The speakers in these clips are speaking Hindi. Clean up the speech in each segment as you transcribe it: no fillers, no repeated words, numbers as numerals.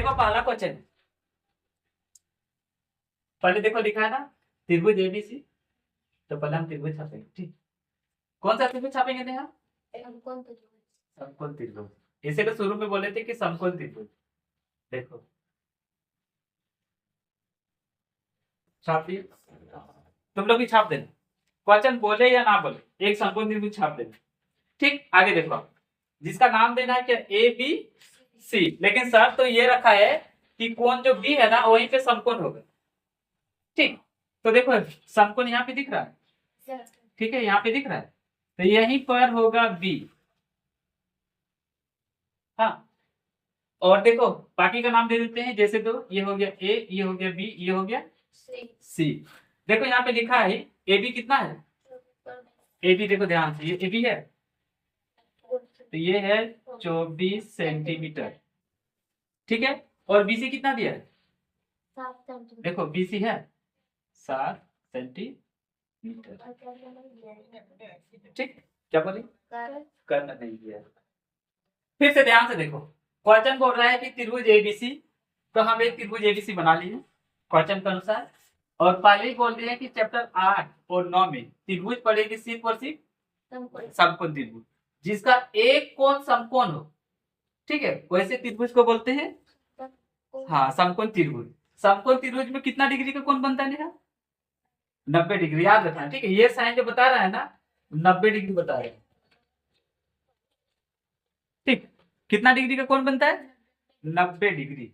देखो पहला क्वेश्चन, पहले देखो लिखा है ना त्रिभुज एबीसी, तो पहले हम त्रिभुज छापेंगे। ठीक, कौन सा त्रिभुज छापेंगे नेहा? समकोण त्रिभुज। इसे तो शुरू में बोले थे कि समकोण त्रिभुज। देखो छाप दिए, तुम लोग भी छाप देना, क्वेश्चन बोले या ना बोले एक समकोण त्रिभुज छाप देना। ठीक, आगे देखो आप, जिसका नाम देना है क्या, ए बी सी, लेकिन शर्त तो ये रखा है कि कोण जो बी है ना वहीं पे समकोण होगा। ठीक, तो देखो समकोण यहाँ पे दिख रहा है, ठीक है, यहाँ पे दिख रहा है, तो यहीं पर होगा बी। हाँ, और देखो बाकी का नाम दे देते हैं, जैसे तो ये हो गया ए, ये हो गया बी, ये हो गया सी। देखो यहाँ पे लिखा है ए बी कितना है, ए बी देखो ध्यान से, ये ए बी है, तो ये है 24 सेंटीमीटर। ठीक है, और बीसी कितना दिया है, देखो बीसी है 7 सेंटीमीटर। ठीक, क्या बोले, करना नहीं दिया। फिर से ध्यान से देखो, क्वेश्चन बोल रहा है कि त्रिभुज एबीसी, तो हम एक त्रिभुज एबीसी बना लिए क्वेश्चन के अनुसार, और पहले ही बोल दिया है कि चैप्टर 8 और 9 में त्रिभुज पढ़ेगी सिर्फ और सिर्फ समकोण त्रिभुज, जिसका एक कोण समकोण हो। ठीक है, वैसे त्रिभुज को बोलते हैं हाँ समकोण त्रिभुज। समकोण त्रिभुज में कितना डिग्री का कोण बनता है नेहा, 90 डिग्री, याद रखना। ठीक है, ये साइन जो बता रहा है ना 90 डिग्री बता रहा है। ठीक, कितना डिग्री का कोण बनता है, 90 डिग्री।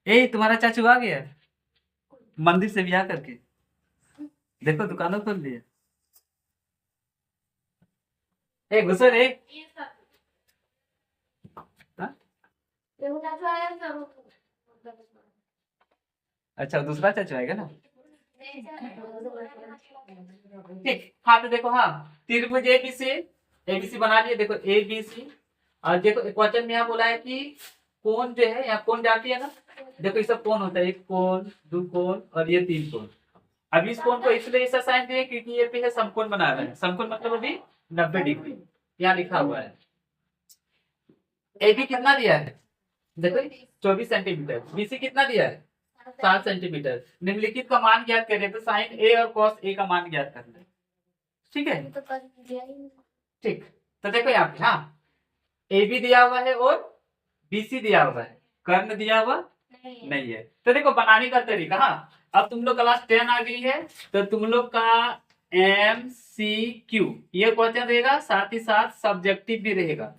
ए तुम्हारा चाचू आ गया मंदिर से ब्याह करके, देखो दुकानों खोल दिया। ए घुसो रे, अच्छा दूसरा चाचू आएगा ना। ठीक, हाँ तो देखो, हाँ त्रिभुज एबीसी, एबीसी बना लिए, देखो एबीसी, और देखो क्वेश्चन में यहाँ बोला है कि कोण जो है, यहाँ कोण जाती है ना, देखो ये सब कोण होता है, एक कोण, दो कोण और ये 3 कोण। अब इस कोण को इसलिए ऐसा साइन दिए क्योंकि ये पे है समकोण बना रहा है, समकोण मतलब अभी 90 डिग्री यहाँ लिखा हुआ है। एबी कितना दिया है, देखो 24 सेंटीमीटर, बीसी कितना दिया है 7 सेंटीमीटर। निम्नलिखित का मान ज्ञात करें, तो साइन ए और कॉस ए का मान ज्ञात करना है। ठीक है, ठीक, तो देखो यहाँ पे, हाँ ए बी दिया हुआ है और बीसी दिया हुआ है, कर्ण दिया हुआ नहीं है। तो देखो बनाने का तरीका, हाँ अब तुम लोग क्लास 10 आ गई है, तो तुम लोग का MCQ ये क्वेश्चन रहेगा, साथ ही साथ सब्जेक्टिव भी रहेगा,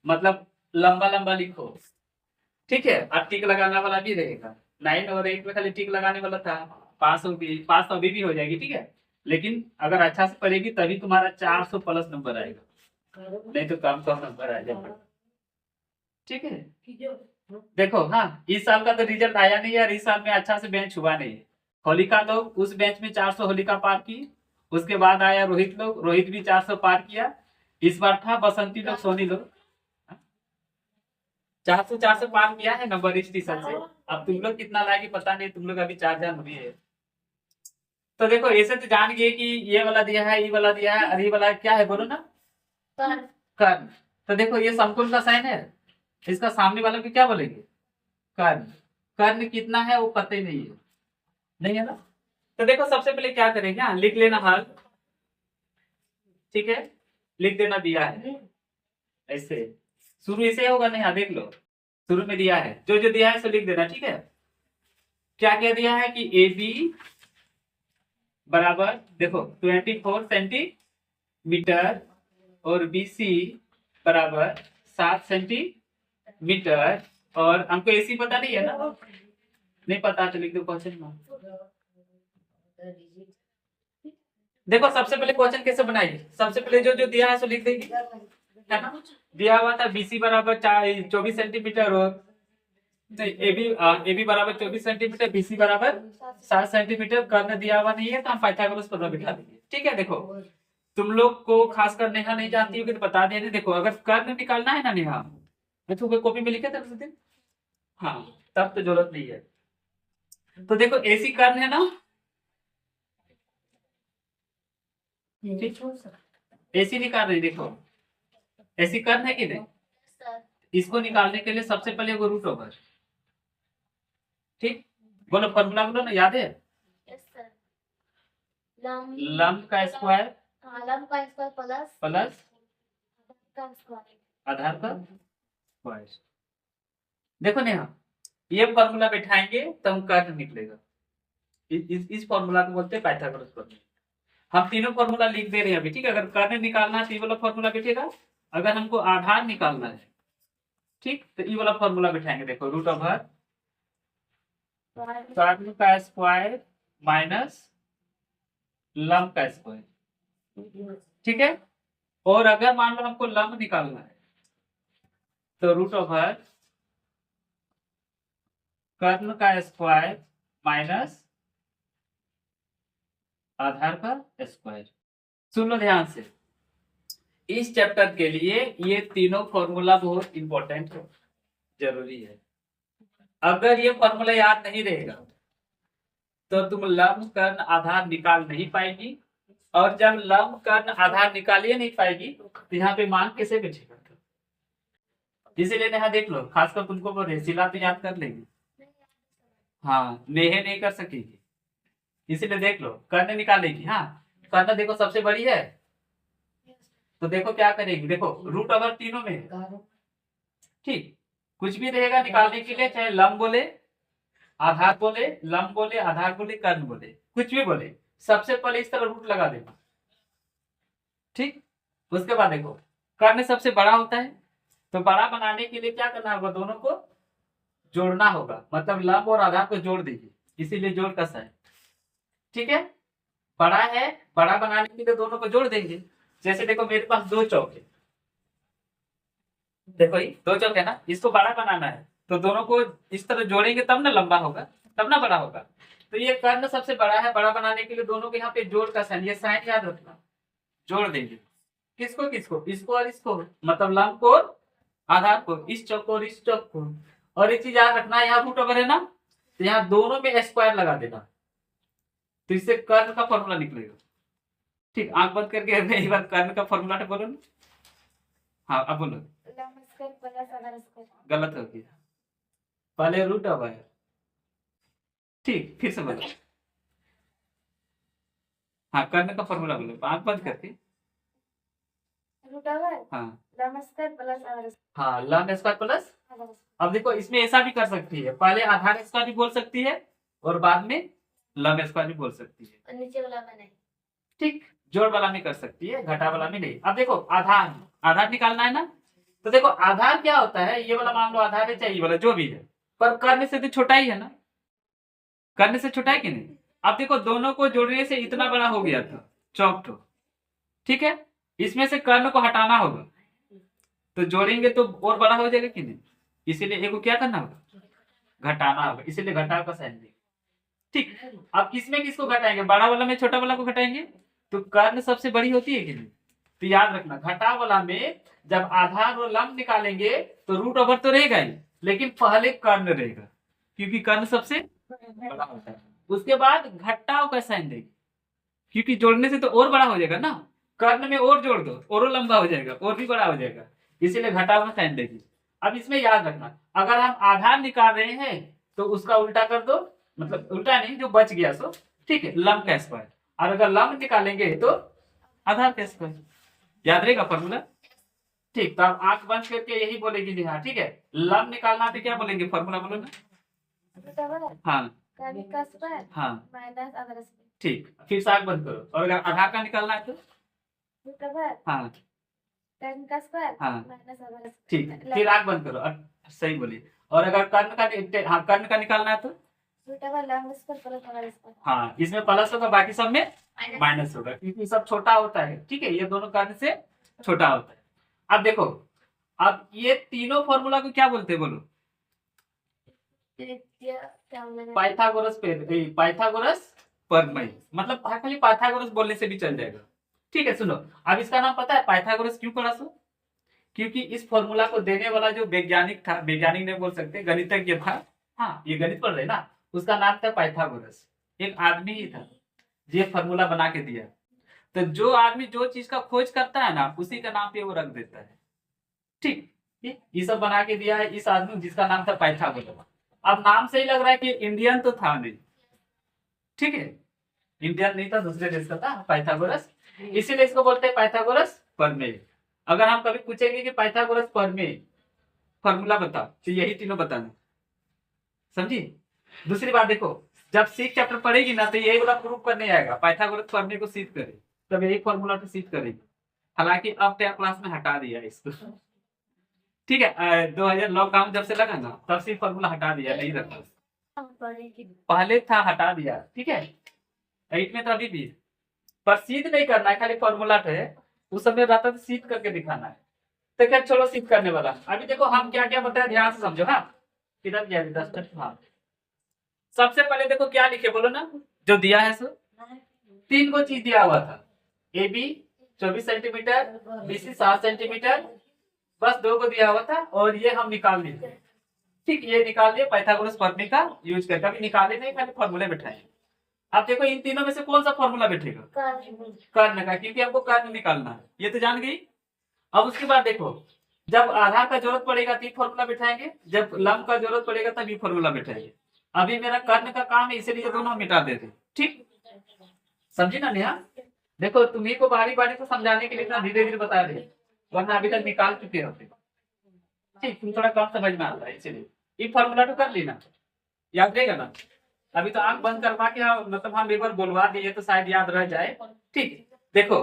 मतलब लंबा लंबा लिखो। ठीक है, और टिक लगाने वाला भी रहेगा। 9 और 8 में खाली टिक लगाने वाला था, पास तो अभी भी हो जाएगी। ठीक है, लेकिन अगर अच्छा से पढ़ेगी तभी तुम्हारा 400 प्लस नंबर आएगा, नहीं तो कम नंबर आ जाएगा। ठीक है, देखो हाँ इस साल का तो रिजल्ट आया नहीं यार, इस साल में अच्छा से बेंच हुआ नहीं। होलिका लोग उस बेंच में 400 होलिका पार की, उसके बाद आया रोहित लोग, रोहित भी 400 पार किया। इस बार था बसंती लोग, सोनी लोग 400 पार किया है नंबर इस स्टेशन से। अब तुम लोग कितना लाएगी पता नहीं, तुम लोग अभी 4,000 हुई है। तो देखो ऐसे तो जान गए कि ये वाला दिया है, ये वाला दिया है, और ये वाला क्या है बोलो ना, कर्ण। तो देखो ये समकोण का साइन है, इसका सामने वाला को क्या बोलेंगे, कर्ण। कर्ण कितना है वो पता ही नहीं है, नहीं है ना। तो देखो सबसे पहले क्या करेंगे, हाँ लिख लेना हल। ठीक है, लिख देना दिया है ऐसे, शुरू ऐसे होगा नहीं, हाँ देख लो शुरू में दिया है, जो जो दिया है सो लिख देना। ठीक है, क्या क्या दिया है कि ए बी बराबर देखो 24 सेंटीमीटर और बी सी बराबर 7 सेंटीमीटर, और हमको एसी पता नहीं है ना, नहीं पता तो लिख दो क्वेश्चन में। देखो सबसे पहले क्वेश्चन कैसे बनाइए, सबसे पहले जो जो दिया है सो लिख देंगे, है ना। दिया हुआ था बीसी बराबर 24 सेंटीमीटर, और ए बी बराबर 24 सेंटीमीटर, बीसी बराबर 7 सेंटीमीटर। कर्ण दिया हुआ नहीं है तो हम पाइथागोरस पद बिठा देंगे। ठीक है, देखो तुम लोग को खास कर नेहा नहीं जानती होगी तो बता देने, देखो अगर कर्ण निकालना है ना नेहा, तो कॉपी में लिखे थे उस दिन, हाँ तब तो जरूरत नहीं है। तो देखो ऐसी कर्ण है ना, ऐसी निकाल रही, देखो ऐसी कर्ण है कि नहीं, इसको निकालने के लिए सबसे पहले वो रूट ओवर, ठीक, बोलो फॉर्मूला बोलो ना, याद है? Yes sir. लंब का स्क्वायर लंब का स्क्वायर प्लस का स्क्वायर आधार का स्क्वायर। देखो नेहा, ये फॉर्मूला बैठाएंगे तब कर्ण निकलेगा। इस फॉर्मूला को बोलते हैं पाइथागोरस फॉर्मूला। हम तीनों फॉर्मूला लिख दे रहे हैं अभी, ठीक है। अगर कर्ण निकालना है तो ये वाला फॉर्मूला बैठेगा, अगर हमको आधार निकालना है, ठीक, तो ये वाला फॉर्मूला बैठाएंगे। देखो रूट ओवर कर्ण का स्क्वायर माइनस लंब का स्क्वायर, ठीक है। और अगर मान लो हमको लंब निकालना है तो रूट ओवर कर्ण का स्क्वायर माइनस आधार का स्क्वायर। सुन लो ध्यान से, इस चैप्टर के लिए ये तीनों फॉर्मूला बहुत इंपॉर्टेंट है, जरूरी है। अगर ये फॉर्मूला याद नहीं रहेगा तो तुम लंब कर्ण आधार निकाल नहीं पाएगी, और जब लंब कर्ण आधार निकालिए नहीं पाएगी तो यहाँ पे मान कैसे बैठेगा? इसीलिए यहाँ देख लो, खासकर तुमको बोल रहे सिला तो याद कर लेंगे, हाँ नेहे नहीं कर सकेगी। इसीलिए देख लो कर्ण निकालेगी, हाँ कर्ण देखो सबसे बड़ी है, तो देखो क्या करेगी, देखो रूट ओवर तीनों में है, ठीक। कुछ भी रहेगा निकालने के लिए, चाहे लंब बोले आधार बोले, लंब बोले आधार बोले, कर्ण बोले, कुछ भी बोले, सबसे पहले इस तरह रूट लगा देना, ठीक। उसके बाद देखो कर्ण सबसे बड़ा होता है, तो बड़ा बनाने के लिए क्या करना होगा, दोनों को जोड़ना होगा, मतलब लंब और आधार को जोड़ दीजिए, इसीलिए जोड़ कसा है, ठीक है। बड़ा है, बड़ा बनाने के लिए दोनों को जोड़ देंगे। जैसे देखो मेरे पास दो चौक है, देखो ये दो चौक है ना, इसको बड़ा बनाना है तो दोनों को इस तरह जोड़ेंगे तब ना लंबा होगा, तब ना बड़ा होगा। तो ये कर्ण सबसे बड़ा है, बड़ा बनाने के लिए दोनों के यहाँ पे जोड़ का साइन, ये साइन याद रखना, जोड़ देंगे। किसको किसको, इसको और इसको, मतलब लंब को और आधार को, इस चौक को और इस चौक को। और एक चीज याद रखना, यहाँ रूट ओवर है ना, तो यहाँ दोनों में स्क्वायर लगा देना, तो इससे कर्ण का फॉर्मूला निकलेगा, ठीक। आंख बंद करके एक बार कर्ण का फॉर्मूला बोलो ना, हाँ अब बोलो। गलत हो गया, पहले रूट ओवर, ठीक, फिर से बोलो। हाँ कर्ण का फॉर्मूला बोलो आंख बंद करके। रूट ओवर हाँ लंब स्क्वायर प्लस आधार। हाँ लंब स्क्वायर प्लस। अब देखो इसमें ऐसा भी कर सकती है, पहले आधार स्क्वायर भी बोल सकती है और बाद में लंब स्क्वायर भी बोल सकती है, और नीचे वाला में नहीं, ठीक। जोड़ वाला में कर सकती है, घटा वाला में नहीं। अब देखो आधार, आधार निकालना है ना, तो देखो आधार क्या होता है, ये वाला मान लो आधार है, चाहिए वाला जो भी है, पर कर्ण से तो छोटा ही है ना, कर्ण से छोटा है कि नहीं। अब देखो दोनों को जोड़ने से इतना बड़ा हो गया था चौक तो, ठीक है। इसमें से कर्ण को हटाना होगा, तो जोड़ेंगे तो और बड़ा हो जाएगा कि नहीं, इसीलिए एक को क्या करना होगा, घटाना होगा, इसीलिए घटाव का साइन देंगे, ठीक। अब किसमें किसको घटाएंगे, बड़ा वाला में छोटा वाला को घटाएंगे, तो कर्ण सबसे बड़ी होती है कि नहीं। तो याद रखना घटाव वाला में जब आधार और लंब निकालेंगे तो रूट ओवर तो रहेगा ही, लेकिन पहले कर्ण रहेगा, क्योंकि कर्ण सबसे बड़ा होता है। उसके बाद घटाव का साइन देंगे, क्योंकि जोड़ने से तो और बड़ा हो जाएगा ना, कर्ण में और जोड़ दो और लंबा हो जाएगा, और भी बड़ा हो जाएगा, इसीलिए घटाव का साइन देंगे। अब इसमें याद रखना, अगर हम आधार निकाल रहे हैं तो उसका उल्टा कर दो, मतलब उल्टा नहीं, जो बच गया सो, ठीक है, लंब का स्क्वायर। और अगर लंब निकालेंगे तो आधार का स्क्वायर, याद रहेगा फॉर्मूला, ठीक। तो आप आंख बंद करके यही बोलेगी नेहा, ठीक है। लंब निकालना तो क्या बोलेंगे, फॉर्मूला बोलो ना, हाँ कर्ण का स्क्वायर हाँ माइनस आधार स्क्वायर, ठीक। फिर से आंख बंद करो, और अगर आधार का निकालना है तो रूट ओवर हाँ कर्ण का स्क्वायर हाँ माइनस आधार स्क्वायर, ठीक। फिर आंख बंद करो, सही बोलिए। और अगर कर्ण का, हाँ कर्ण का निकालना है तो रूट ओवर लंब स्क्वायर प्लस आधार स्क्वायर, हाँ इसमें प्लस होगा, बाकी सब में माइनस होगा, क्योंकि सब छोटा होता है, ठीक है। ये दोनों कर्ण से छोटा होता है। अब देखो, अब ये तीनों फॉर्मूला को क्या बोलते हैं, बोलो। पाइथागोरस पाइथागोरस प्रमेय, मतलब खाली पाइथागोरस बोलने से भी चल जाएगा, ठीक है। सुनो, अब इसका नाम पता है पाइथागोरस क्यों पड़ा सो, क्योंकि इस फॉर्मूला को देने वाला जो वैज्ञानिक था, वैज्ञानिक नहीं बोल सकते, गणितज्ञ था, हाँ ये गणित पढ़ रहे ना, उसका नाम था पाइथागोरस। एक आदमी ही था ये फॉर्मूला बना के दिया। तो जो आदमी जो चीज का खोज करता है ना, उसी का नाम पे वो रख देता है, ठीक। ये सब बना के दिया है इस आदमी जिसका नाम था पाइथागोरस। अब नाम से ही लग रहा है कि इंडियन तो था नहीं, ठीक है, इंडियन नहीं था, दूसरे देश का था पाइथागोरस, इसीलिए इसको बोलते हैं पाइथागोरस प्रमेय। अगर हम कभी पूछेंगे कि पाइथागोरस प्रमेय फॉर्मूला बता, तो यही तीनों बताना, समझी। दूसरी बात देखो, जब सिक्स चैप्टर पढ़ेगी ना तो यही वाला प्रूफ करने आएगा, पाइथागोरस प्रमेय को सिद्ध करे, तब यही फॉर्मूला तो सिद्ध करेगी। हालांकि अब 10 क्लास में हटा दिया इसको, ठीक है, 2000 लॉकडाउन जब से लगा ना तब से फॉर्मूला हटा दिया, नहीं रखा, पहले था हटा दिया, ठीक है, 8 में तो अभी भी, पर सिद्ध नहीं करना है, खाली फॉर्मूला है, उस समय रहता तो सिद्ध करके दिखाना है। तो क्या, चलो सिद्ध करने वाला, अभी देखो हम क्या क्या बताया, ध्यान से समझो। हाँ, किधर गया अभी 10 मिनट। हाँ, सबसे पहले देखो क्या लिखे बोलो ना, जो दिया है सो 3 को चीज दिया हुआ था, A B 24 centimetre, BC 7 centimetre, बस 2 को दिया हुआ था, और ये हम निकाल लिए, ठीक, ये निकाल लिए पाइथागोरस प्रमेय का यूज करके, अभी निकाले नहीं, खाली फॉर्मूले बैठाए। अब देखो इन तीनों में से कौन सा फॉर्मूला बैठेगा, कर्ण का, क्योंकि हमको कर्ण निकालना है, ये तो जान गई। अब उसके बाद देखो, जब आधार का जरूरत पड़ेगा तो फॉर्मूला बैठाएंगे, जब लंब का जरूरत पड़ेगा तब ये फॉर्मूला बैठाएंगे। अभी मेरा कर्ण का काम है, इसीलिए दोनों मिटा देते, ठीक, समझी ना नेहा। देखो तुम्ही को बारी बारी से समझाने के लिए इतना धीरे धीरे बता रहे, वरना अभी तक निकाल चुके होते, ठीक, तुम थोड़ा कम समझ में आता है, इसीलिए ये फॉर्मूला तो कर लेना, याद रहेगा ना। अभी तो आंख बंद करवा के मतलब हम एक बार बोलवा दिए तो शायद याद रह जाए, ठीक। देखो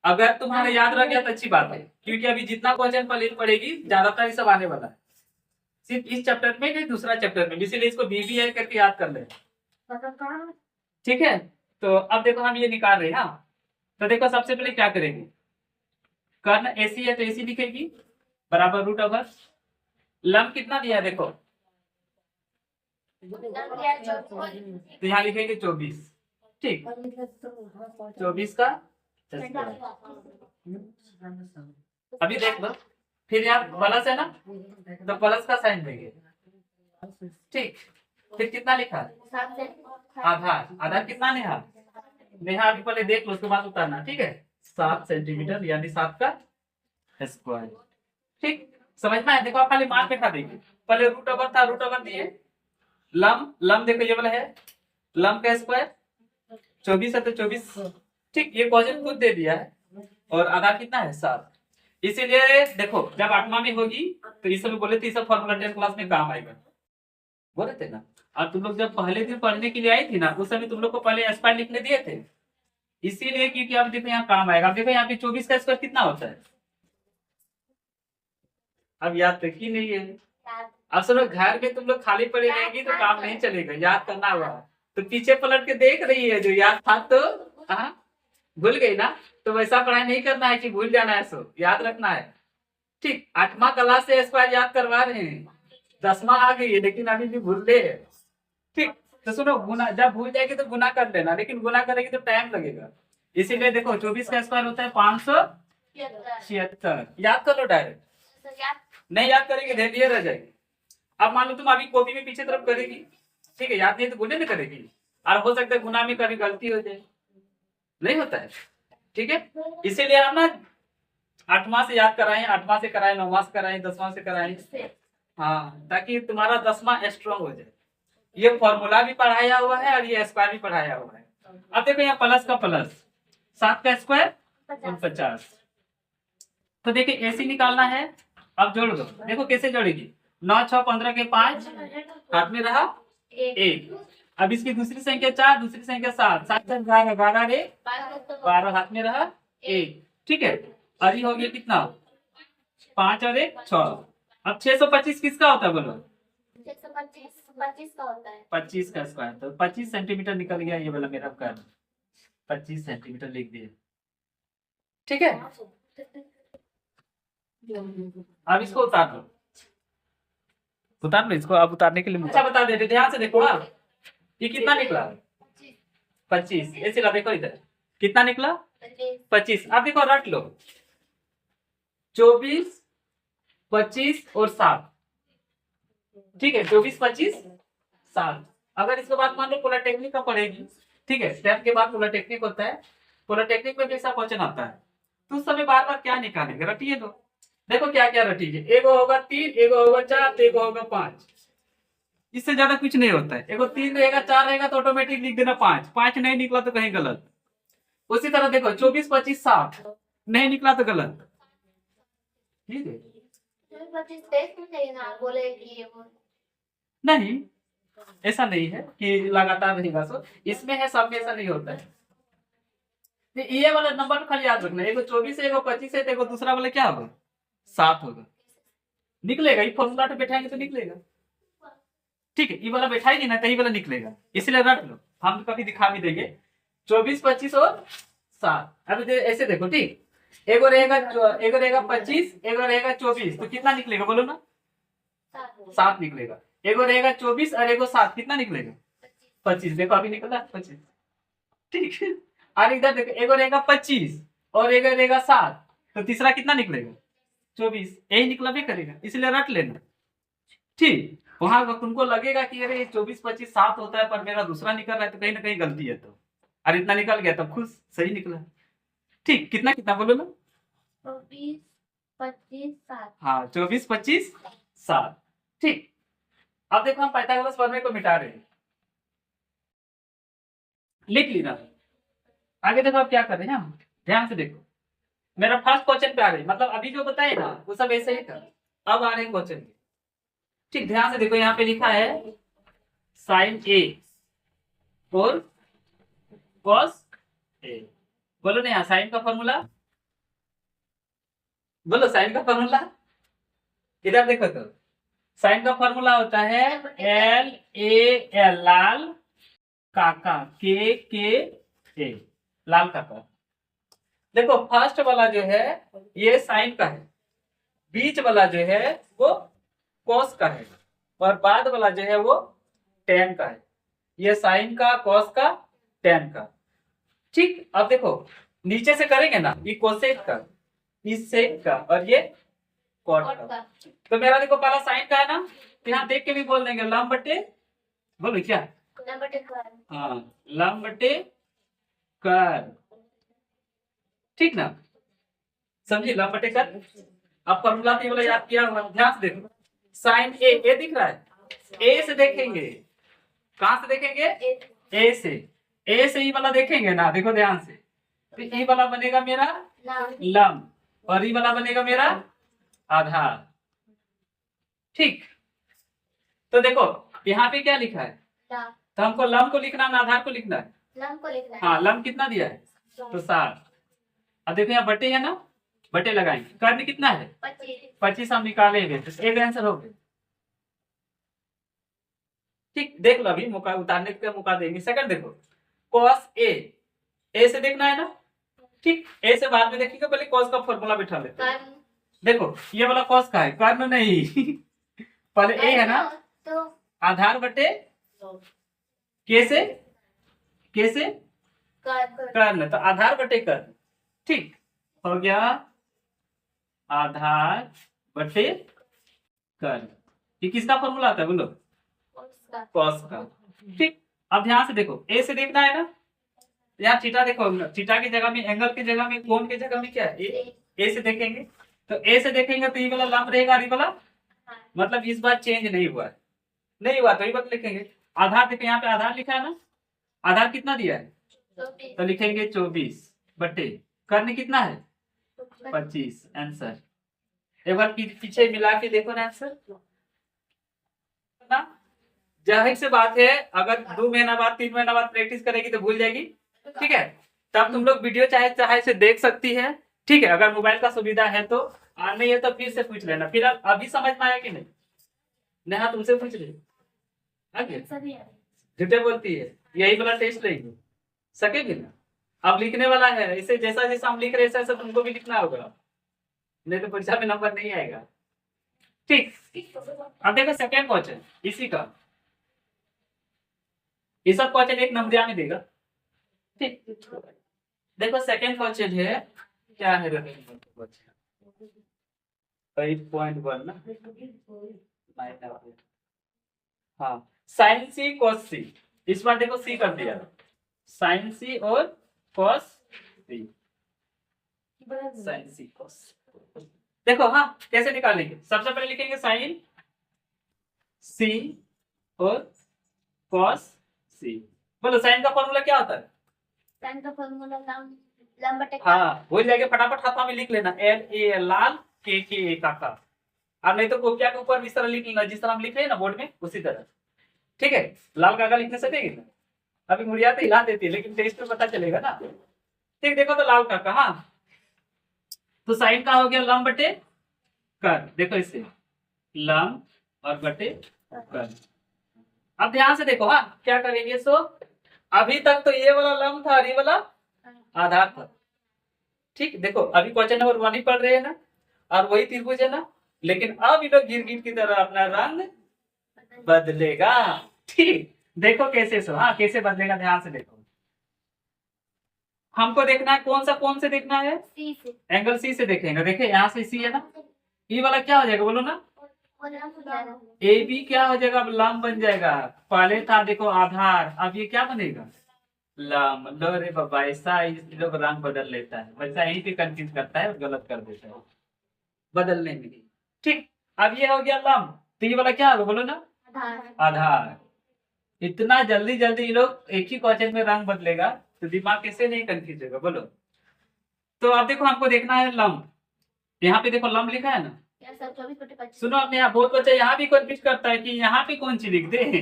अगर तुम्हारा याद रह गया तो अच्छी बात है, क्योंकि अभी जितना क्वेश्चन पढ़ेगी ज्यादातर ये सब आने वाला है, सिर्फ इस चैप्टर में नहीं, दूसरा चैप्टर में, इसीलिए इसको बीबीए करके याद कर ले, ठीक है। तो अब देखो हम ये निकाल रहे हैं। हाँ, तो देखो सबसे पहले क्या करेंगे, कर्ण एसी है तो एसी लिखेगी बराबर रूट ओवर, लंब कितना दिया है देखो, तो यहाँ लिखेंगे 24, ठीक, 24 का अभी देख लो, फिर यहाँ प्लस है ना, तो प्लस का साइन देंगे, ठीक, फिर कितना लिखा, आधार, आधार कितना नेहा, नेहा अभी पहले देख लो, उसके बाद उतारना, ठीक है, 7 सेंटीमीटर यानी 7 का स्क्वायर, ठीक, समझ में आया। देखो आप खाली मान बैठा देंगे, पहले रूट ओवर था, रूट ओवर दिए, लंब, लंब देखो ये वाला है, लंब का स्क्वायर 24 है तो 24, ठीक, ये क्वेश्चन खुद दे दिया है, और आधार कितना है 7, इसीलिए देखो जब 8वां में होगी तो इस समय बोले थे, सब फॉर्मूला 10 क्लास में काम आएगा, बोले थे ना। और तुम लोग जब पहले दिन पढ़ने के लिए आई थी ना, उस समय तुम लोग को पहले स्क्वायर लिखने दिए थे, इसीलिए क्योंकि अब देखो यहाँ काम आएगा। अब देखो यहाँ पे 24 का स्क्वायर कितना होता है, अब याद तक ही नहीं है। अब सुनो, घर में तुम लोग खाली पड़ी रहेगी तो काम नहीं चलेगा, याद करना होगा, तो पीछे पलट के देख रही है, जो याद था तो भूल गई ना, तो वैसा पढ़ाई नहीं करना है कि भूल जाना है, सो याद रखना है, ठीक। 8वां क्लास से स्क्वायर याद करवा रहे हैं, 10वां आ गई है लेकिन अभी भी भूल रहे हैं, ठीक। तो सुनो, गुना जब भूल जाएगी तो गुना कर लेना, लेकिन गुना करेगी तो टाइम लगेगा, इसीलिए देखो 24 का स्क्वायर होता है 576, याद कर लो डायरेक्ट, नहीं याद करेंगे धैर्य रह जाएगी। अब मान लो तुम अभी कॉपी में पीछे तरफ करेगी, ठीक है, याद नहीं तो गुने में करेगी, और हो सकता है गुना में कभी गलती हो जाए, नहीं होता है, ठीक है, इसीलिए हम ना 8वां से याद कराएं, 8वां से कराएं, 9वां से कराएं, 10वां से कराएं, हाँ, ताकि तुम्हारा 10वां स्ट्रॉन्ग हो जाए। ये फॉर्मूला भी पढ़ाया हुआ है और ये स्क्वायर भी पढ़ाया हुआ है। अब देखो यहाँ प्लस का प्लस, 7 का स्क्वायर 50, तो देखिए एसी निकालना है, अब जोड़ दो, देखो कैसे जोड़ेगी, 9 6 15 के 5, हाथ में रहा 1, अब इसकी दूसरी संख्या 4, दूसरी संख्या 7, 7 से 12 रे 12, हाथ में रहा 1, ठीक है, और ये हो गया कितना 5 और 1 6। अब 625 किसका होता है बोलो, 625 का होता है, 25 का स्क्वायर, तो 25 सेंटीमीटर निकल गया, ये वाला मेरा कर 25 सेंटीमीटर लिख दिए, ठीक है। अब इसको उतार लो, उतार लो इसको, अब उतारने के लिए अच्छा बता देते, ध्यान से देखो। हाँ, ये कितना निकला 25, ऐसे ला, देखो इधर कितना निकला 25। अब देखो रट लो, 24 25 और 7, ठीक है, 24 25 7। अगर इसके बाद मान लो पॉलिटेक्निक का पढ़ेगी, ठीक है, 10 के बाद पॉलिटेक्निक होता है, पॉलिटेक्निक में कैसा क्वेश्चन आता है, तो उस समय बार बार क्या निकालेंगे, रटिए दो, देखो क्या क्या रटिए, एगो होगा 3, एगो होगा 4, एगो होगा 5, इससे ज्यादा कुछ नहीं होता है। एगो 3 रहेगा, 4 रहेगा तो ऑटोमेटिक लिख देना 5, 5 नहीं निकला तो कहीं गलत। उसी तरह देखो 24, 25, 7 नहीं निकला तो गलत। ठीक है, 25 टेस्ट में चाहिए ना, बोले कि ये वो नहीं ऐसा नहीं है कि लगातार रहेगा। सो इसमें है, सब में ऐसा नहीं होता है। तो ये वाला नंबर खाली याद रखना, एगो 24 है, एगो 25 है, तो एगो दूसरा वाला क्या होगा, 7 होगा। निकलेगा, ये फॉर्मूला तो बैठाएंगे तो निकलेगा। ठीक है, ये वाला बैठाएगी ना तो ये वाला निकलेगा, इसलिए रख लो, हम कभी दिखा भी देंगे। 24, 25 और 7। अभी ऐसे देखो, ठीक, एगो रहेगा 25, एगो रहेगा 24, तो कितना निकलेगा बोलो ना, 7 निकलेगा। एगो रहेगा 24 और एगो 7, कितना निकलेगा, 25। देखो अभी निकला 25। ठीक है, और इधर देखो, एगो रहेगा 25 और एगो रहेगा 7, तो तीसरा कितना निकलेगा, 24। यही निकला भी करेगा, इसलिए रट लेना। ठीक, वहां अगर तुमको लगेगा कि अरे 24, 25, 7 होता है पर मेरा दूसरा निकल रहा है, तो कहीं ना कहीं गलती है। तो और इतना निकल गया तब खुश, सही निकला। ठीक, कितना कितना बोलो ना, 24, 25, 7। हाँ 24, 25, 7। ठीक, अब देखो हम पाइथागोरस प्रमेय को मिटा रहे हैं, लिख लेना। आगे देखो आप क्या कर रहे हैं, हम ध्यान से देखो। मेरा फर्स्ट क्वेश्चन पे आ रही, मतलब अभी जो बताए ना वो सब ऐसे ही था। अब आ रहे हैं क्वेश्चन। ठीक, ध्यान से देखो, यहाँ पे लिखा है साइन ए और कॉस ए। बोलो ना यहाँ साइन का फॉर्मूला, बोलो साइन का फॉर्मूला। इधर देखो तो साइन का फॉर्मूला होता है एल ए एल, लाल काका, के ए, लाल काका। देखो फर्स्ट वाला जो है ये साइन का है, बीच वाला जो है वो कॉस का है, और बाद वाला जो है वो टेन का है। ये साइन का, कॉस का, टेन का। ठीक, अब देखो नीचे से करेंगे ना, ये कोसेक का, इस सेक का, और ये कॉट का। तो मेरा देखो पहला साइन का है ना, तो यहाँ देख के भी बोल देंगे लंब बटे, बोलो क्या, हाँ लंब बटे कर। ठीक ना, समझिए, लंब बटे कर। अब फॉर्मूला तो ये वाला याद किया होगा, ध्यान से देखो। साइन ए दिख रहा है, ए से देखेंगे, कहां से देखेंगे, ए से। ए से ई वाला देखेंगे ना, देखो ध्यान से, तो ई वाला बनेगा मेरा लंब और ई वाला बनेगा मेरा आधार। ठीक, तो देखो यहाँ पे क्या लिखा है, तो हमको लंब को लिखना है, आधार को लिखना है। लंब को लिखना है। हाँ, लंब कितना दिया है, तो 7। अब देखो यहाँ बटे है ना, बटे लगाएंगे। कर्ण कितना है, 25 हम निकालेंगे, तो एक आंसर हो गया। ठीक, देख लो, अभी मौका उतारने का मौका देंगे। सेकंड देखो, कॉस ए से देखना है ना। ठीक, ए से बाद में देखेंगे, पहले कॉस का फॉर्मूला बिठा लेते हैं। देखो ये वाला कॉस का है, कर्ण नहीं पहले ए है ना, तो आधार बटे के से कर्ण, तो आधार बटे कर्ण। ठीक, हो गया आधार बटे कर्ण। ये किसका फॉर्मूला आता है बोलो, कॉस का। ठीक, अब ध्यान से देखो, ए से देखना है ना, यहाँ थीटा देखो, थीटा की जगह में, एंगल की जगह में, कोण की जगह में क्या है, ए से देखेंगे। तो ए से देखेंगे तो ये वाला लंब रहेगा, ये वाला मतलब इस बार चेंज नहीं हुआ है, नहीं हुआ तो ये बात लिखेंगे। आधार देखो, यहाँ पे आधार लिखा है ना, आधार कितना दिया है, तो लिखेंगे 24 बटे कर्ण कितना है, 25। आंसर एक बार पीछे मिला के देखो ना आंसर ना। जाहिर से बात है, अगर 2 महीना बाद, 3 महीना बाद प्रैक्टिस करेगी तो भूल जाएगी। ठीक है, तब तुम लोग वीडियो चाहे से देख सकती है। ठीक है, अगर मोबाइल का सुविधा है तो, और नहीं है तो फिर से पूछ लेना। फिर अभी समझ में आया कि नहीं, नेहा तुमसे पूछ रही आगे, झूठे बोलती है, यही वाला टेस्ट लेगी, सकेगी ना। अब लिखने वाला है, इसे जैसा जैसा हम लिख रहे हैं ऐसा तुमको भी लिखना होगा, नहीं तो परीक्षा में नंबर नहीं आएगा। ठीक, अब देखो सेकेंड क्वेश्चन इसी का, ये सब क्वेश्चन 1 नंबर में देगा। ठीक, देखो सेकेंड क्वेश्चन है, क्या है 8.1 ना, हाँ साइन सी कॉस सी। इस बार देखो सी कर दिया, साइन सी और कॉस सी, साइन सी कॉस। देखो हाँ कैसे निकालेंगे, सबसे पहले लिखेंगे साइन सी और कॉस सी। बोलो साइन का फॉर्मूला क्या होता है? साइन का फॉर्मूला लंब बटे हाँ वही जाके फटाफट हाथ में लिख लेना, एल ए लाल, के ए काका। और नहीं तो कोपिया के ऊपर इस तरह लिख लेना, जिस तरह हम लिख रहे हैं ना बोर्ड में उसी तरह। ठीक है, लाल काका लिखने सकेगी ना? अभी मुड़िया तो हिला देती है लेकिन टेस्ट में पता चलेगा ना। ठीक, देखो तो लाल काका। हाँ तो साइन का हो गया लंब बटे कर्ल। देखो इससे लंब और बटे कर्ल। अब ध्यान से देखो, हाँ क्या करेंगे। सो अभी तक तो ये वाला लंब था और ये वाला आधार था। ठीक, देखो अभी क्वेश्चन नंबर 1 ही पढ़ रहे हैं ना, और वही त्रिभुज है ना, लेकिन अब ये लोग गिर गिर की तरह अपना रंग बदलेगा। ठीक, देखो कैसे। सो हाँ कैसे बदलेगा, ध्यान से देखो। हमको देखना है कौन से देखना है, सी से एंगल सी से देखेंगे। देखिए यहाँ से सी है ना, ये वाला क्या हो जाएगा बोलो ना, वो लंब हो जाएगा। ए बी क्या हो जाएगा, अब लंब बन जाएगा। पहले था देखो आधार, अब ये क्या बनेगा, लंब। लो रे बाबा, ऐसा इस लोग रंग बदल लेता है, बच्चा यहीं पे कंफ्यूज करता है और गलत कर देता है बदलने में। ठीक, अब ये हो गया लंब, तो ये वाला क्या होगा बोलो ना, आधार। आधार। इतना जल्दी जल्दी ये लोग एक ही क्वेश्चन में रंग बदलेगा तो दिमाग कैसे नहीं कंफ्यूज होगा बोलो। तो अब देखो हमको देखना है लंब। यहाँ पे देखो लंब लिखा है ना, क्या सर 24/25? सुनो अपने यहाँ बहुत बच्चा यहाँ भी कंफ्यूज करता है कि यहाँ पे कौन सी लिख दे।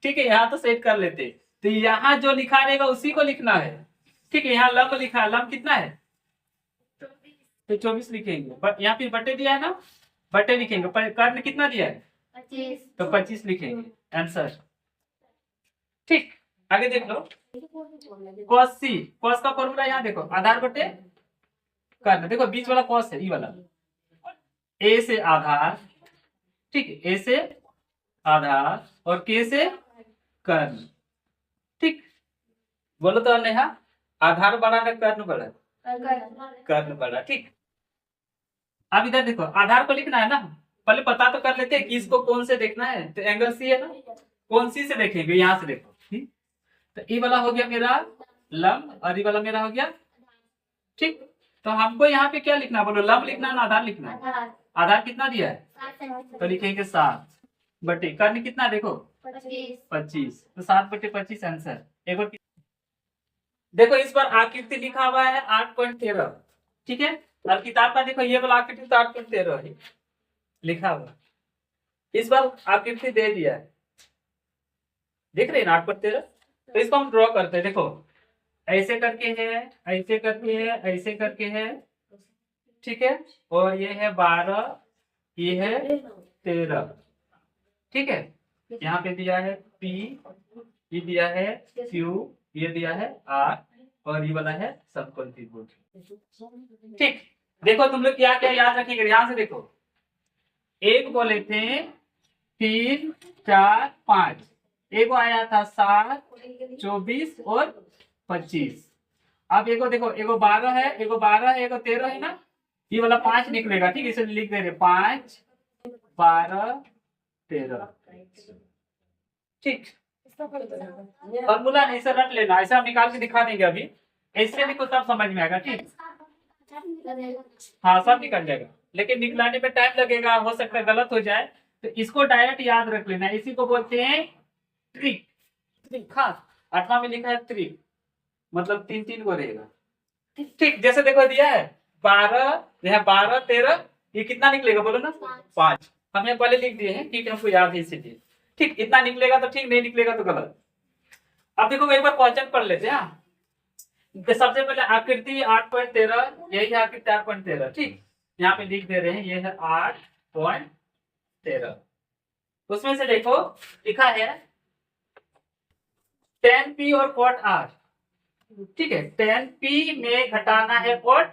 ठीक है, यहाँ तो सेट कर लेते, तो यहाँ जो लिखा रहेगा उसी को लिखना है। ठीक है, यहाँ लंब लिखा है, लंब कितना है तो 24 लिखेंगे। यहाँ पे बटे दिया है ना, बटे लिखेंगे। कर्ण कितना दिया है 25। तो 25 लिखेंगे आंसर। ठीक, आगे देख लो। cos c, cos का फॉर्मूला यहाँ देखो, आधार बटे कर्ण। देखो बीच वाला cos है, ये वाला a से आधार। ठीक है, a से आधार और k से कर्ण। ठीक, बोलो तो नेहा, आधार बड़ा ना कर्ण बड़ा? कर्ण बड़ा। ठीक, अब इधर देखो आधार को लिखना है ना, पहले पता तो कर लेते हैं कि इसको कौन से देखना है। तो एंगल सी है ना, कौन सी से देखेंगे, यहाँ से देखो। ठीक, तो ये वाला हो गया मेरा लंब और ये वाला मेरा हो गया। ठीक, तो हमको यहाँ पे क्या लिखना है बोलो, लंब लिखना है ना आधार लिखना है? आधार। आधार कितना दिया है 7 तो लिखेंगे 7 बटे कर्ण कितना देखो 25। 25, तो 7 बटे 25 आंसर। एक बार देखो इस बार आकृति लिखा हुआ है 8.13। ठीक है, और किताब का देखो ये वाला आकृति तो 8.13 है लिखा हुआ। इस बार आकृति दे दिया है, देख रहे हैं ना 8.13। तो इसको हम ड्रॉ करते हैं। देखो ऐसे करके है, ऐसे करके है, ऐसे करके है। ठीक है, और ये है 12, ये है 13। ठीक है, यहाँ पे दिया है P, ये दिया है Q, ये दिया है R, और ये वाला है समकोण त्रिभुज। ठीक, देखो तुम लोग क्या क्या याद रखेंगे, ध्यान से देखो। एक बोले थे 3, 4, 5, एक आया था 7, 24 और 25। अब एगो देखो, एगो 12 है, एगो 12 है, एगो 13 है ना, ये वाला 5 निकलेगा। ठीक है, इसे लिख दे रहे 5, 12, 13। ठीक, फॉर्मूला नहीं से रट लेना, ऐसे हम निकाल के दिखा देंगे अभी, ऐसे लिखो तब समझ में आएगा। ठीक, हाँ सब निकल जाएगा, लेकिन निकलाने में टाइम लगेगा, हो सकता है गलत हो जाए, तो इसको डायरेक्ट याद रख लेना। इसी को बोलते हैं ट्रिक। ट्रिक, हाँ 8वां में लिखा है ट्रिक, मतलब 3-3 को रहेगा। ठीक, जैसे देखो दिया है 12, यहाँ 12, 13, ये कितना निकलेगा बोलो ना 5। हम यहाँ पहले लिख दिए हैं, ठीक है, हमको याद है इसीलिए। ठीक, इतना निकलेगा तो ठीक, नहीं निकलेगा तो गलत। अब देखो एक बार क्वेश्चन पढ़ लेते हैं। तो सबसे पहले आकृति 8.13, यही है आकृति 8.13। ठीक, यहाँ पे लिख दे रहे हैं, ये है 8.13। उसमें से देखो लिखा है tan P और cot R। ठीक है, tan P में घटाना है cot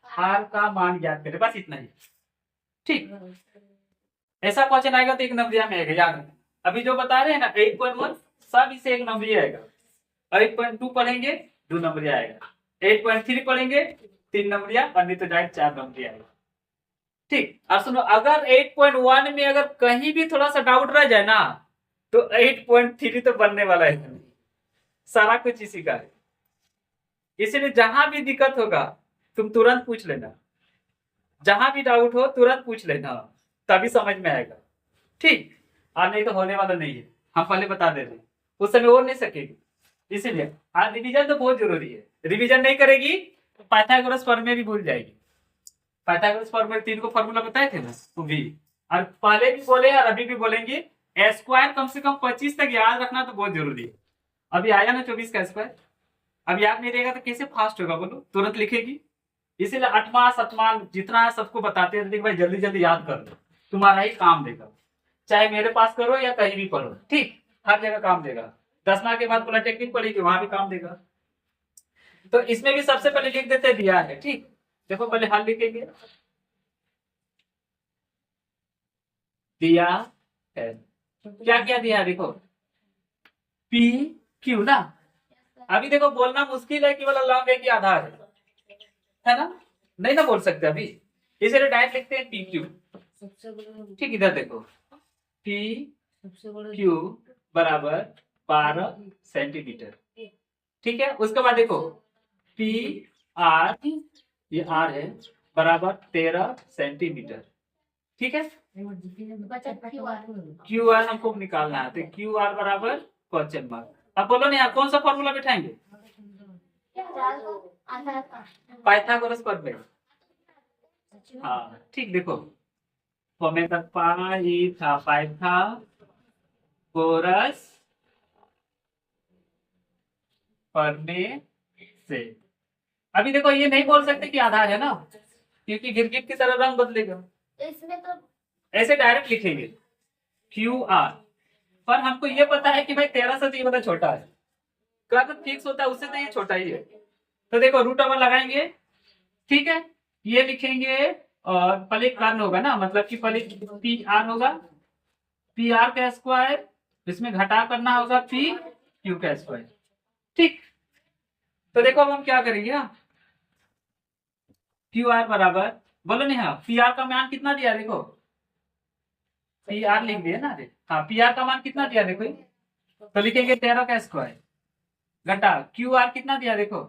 R का मान ज्ञात करें, बस इतना ही। ठीक, ऐसा क्वेश्चन आएगा तो 1 नंबर में आएगा, याद रखना। अभी जो बता रहे हैं ना 8.1, सब इसे 1 नंबर आएगा। 8.2 पढ़ेंगे 2 नंबर आएगा, 8.3 पढ़ेंगे 3 नंबर, और नहीं तो डायरेक्ट 4 नंबर आएगा। ठीक, और सुनो, अगर 8.1 में अगर कहीं भी थोड़ा सा डाउट रह जाए ना, तो 8.3 तो बनने वाला है, सारा कुछ इसी का है। इसलिए जहां भी दिक्कत होगा तुम तुरंत पूछ लेना, जहां भी डाउट हो तुरंत पूछ लेना, तभी समझ में आएगा। ठीक, और नहीं तो होने वाला नहीं है। हम पहले बता दे रहे हैं, उस समय वो नहीं सकेगी, इसीलिए आज रिवीजन तो बहुत जरूरी है। रिवीजन नहीं करेगी तो पाइथागोरस प्रमेय भी भूल जाएगी। पाइथागोरस प्रमेय 3 को फॉर्मूला बताए थे ना, वो भी, और पहले भी बोले और अभी भी बोलेंगे। स्क्वायर कम से कम 25 तक याद रखना तो बहुत जरूरी है। अभी आया ना 24 का स्क्वायर, अब याद नहीं रहेगा तो कैसे फास्ट होगा बोलो, तुरंत लिखेगी। इसीलिए 8वां 7वां जितना है सबको बताते रहते हैं कि भाई जल्दी जल्दी याद कर लो, तुम्हारा ही काम देगा। चाहे मेरे पास करो या कहीं भी पढ़ो, ठीक, हर जगह काम देगा। 10वां के बाद पॉलिटेक्निक पढ़ेगी, वहां भी काम देगा। तो इसमें भी सबसे पहले लिख देते दिया है, ठीक। देखो पहले हल लिखेंगे, दिया है, क्या क्या दिया है देखो, पी क्यू ना। अभी देखो बोलना मुश्किल है कि वाला लॉन्ग है कि आधार है ना, नहीं ना बोल सकते अभी, इसलिए डायरेक्ट लिखते हैं पी क्यू। ठीक, इधर देखो, पी क्यू बराबर 12 सेंटीमीटर, ठीक है। उसके बाद देखो पी आर, ये आर है, बराबर 13 सेंटीमीटर, ठीक है। क्यू आर हमको निकालना है, तो क्यू आर बराबर क्वेश्चन मार्क। अब बोलो ना यार, कौन सा फॉर्मूला बिठाएंगे? पाइथागोरस प्रमेय, हाँ ठीक। देखो पाइथागोरस प्रमेय से। अभी देखो ये नहीं बोल सकते कि आधार है ना, क्योंकि गिरगिट की तरह रंग बदलेगा, इसमें तो ऐसे डायरेक्ट लिखेंगे क्यू आर। पर हमको ये पता है कि भाई 13 से तो ये मतलब छोटा है, क्या तो फिक्स होता है उससे तो ये छोटा ही है। तो देखो रूट ओवर लगाएंगे, ठीक है। ये लिखेंगे और पहले कारण होगा ना, मतलब कि पहले पी आर होगा, पी आर का स्क्वायर, इसमें घटा करना होगा पी क्यू का स्क्वायर, ठीक। तो देखो अब हम क्या करेंगे, क्यू आर बराबर, बोलो नहीं, हाँ पी आर का मान कितना दिया देखो, पी आर लिख दिया ना, हाँ पी आर का मान कितना दिया देखो, तो लिखेंगे 13 का स्क्वायर घटा क्यू आर कितना दिया देखो,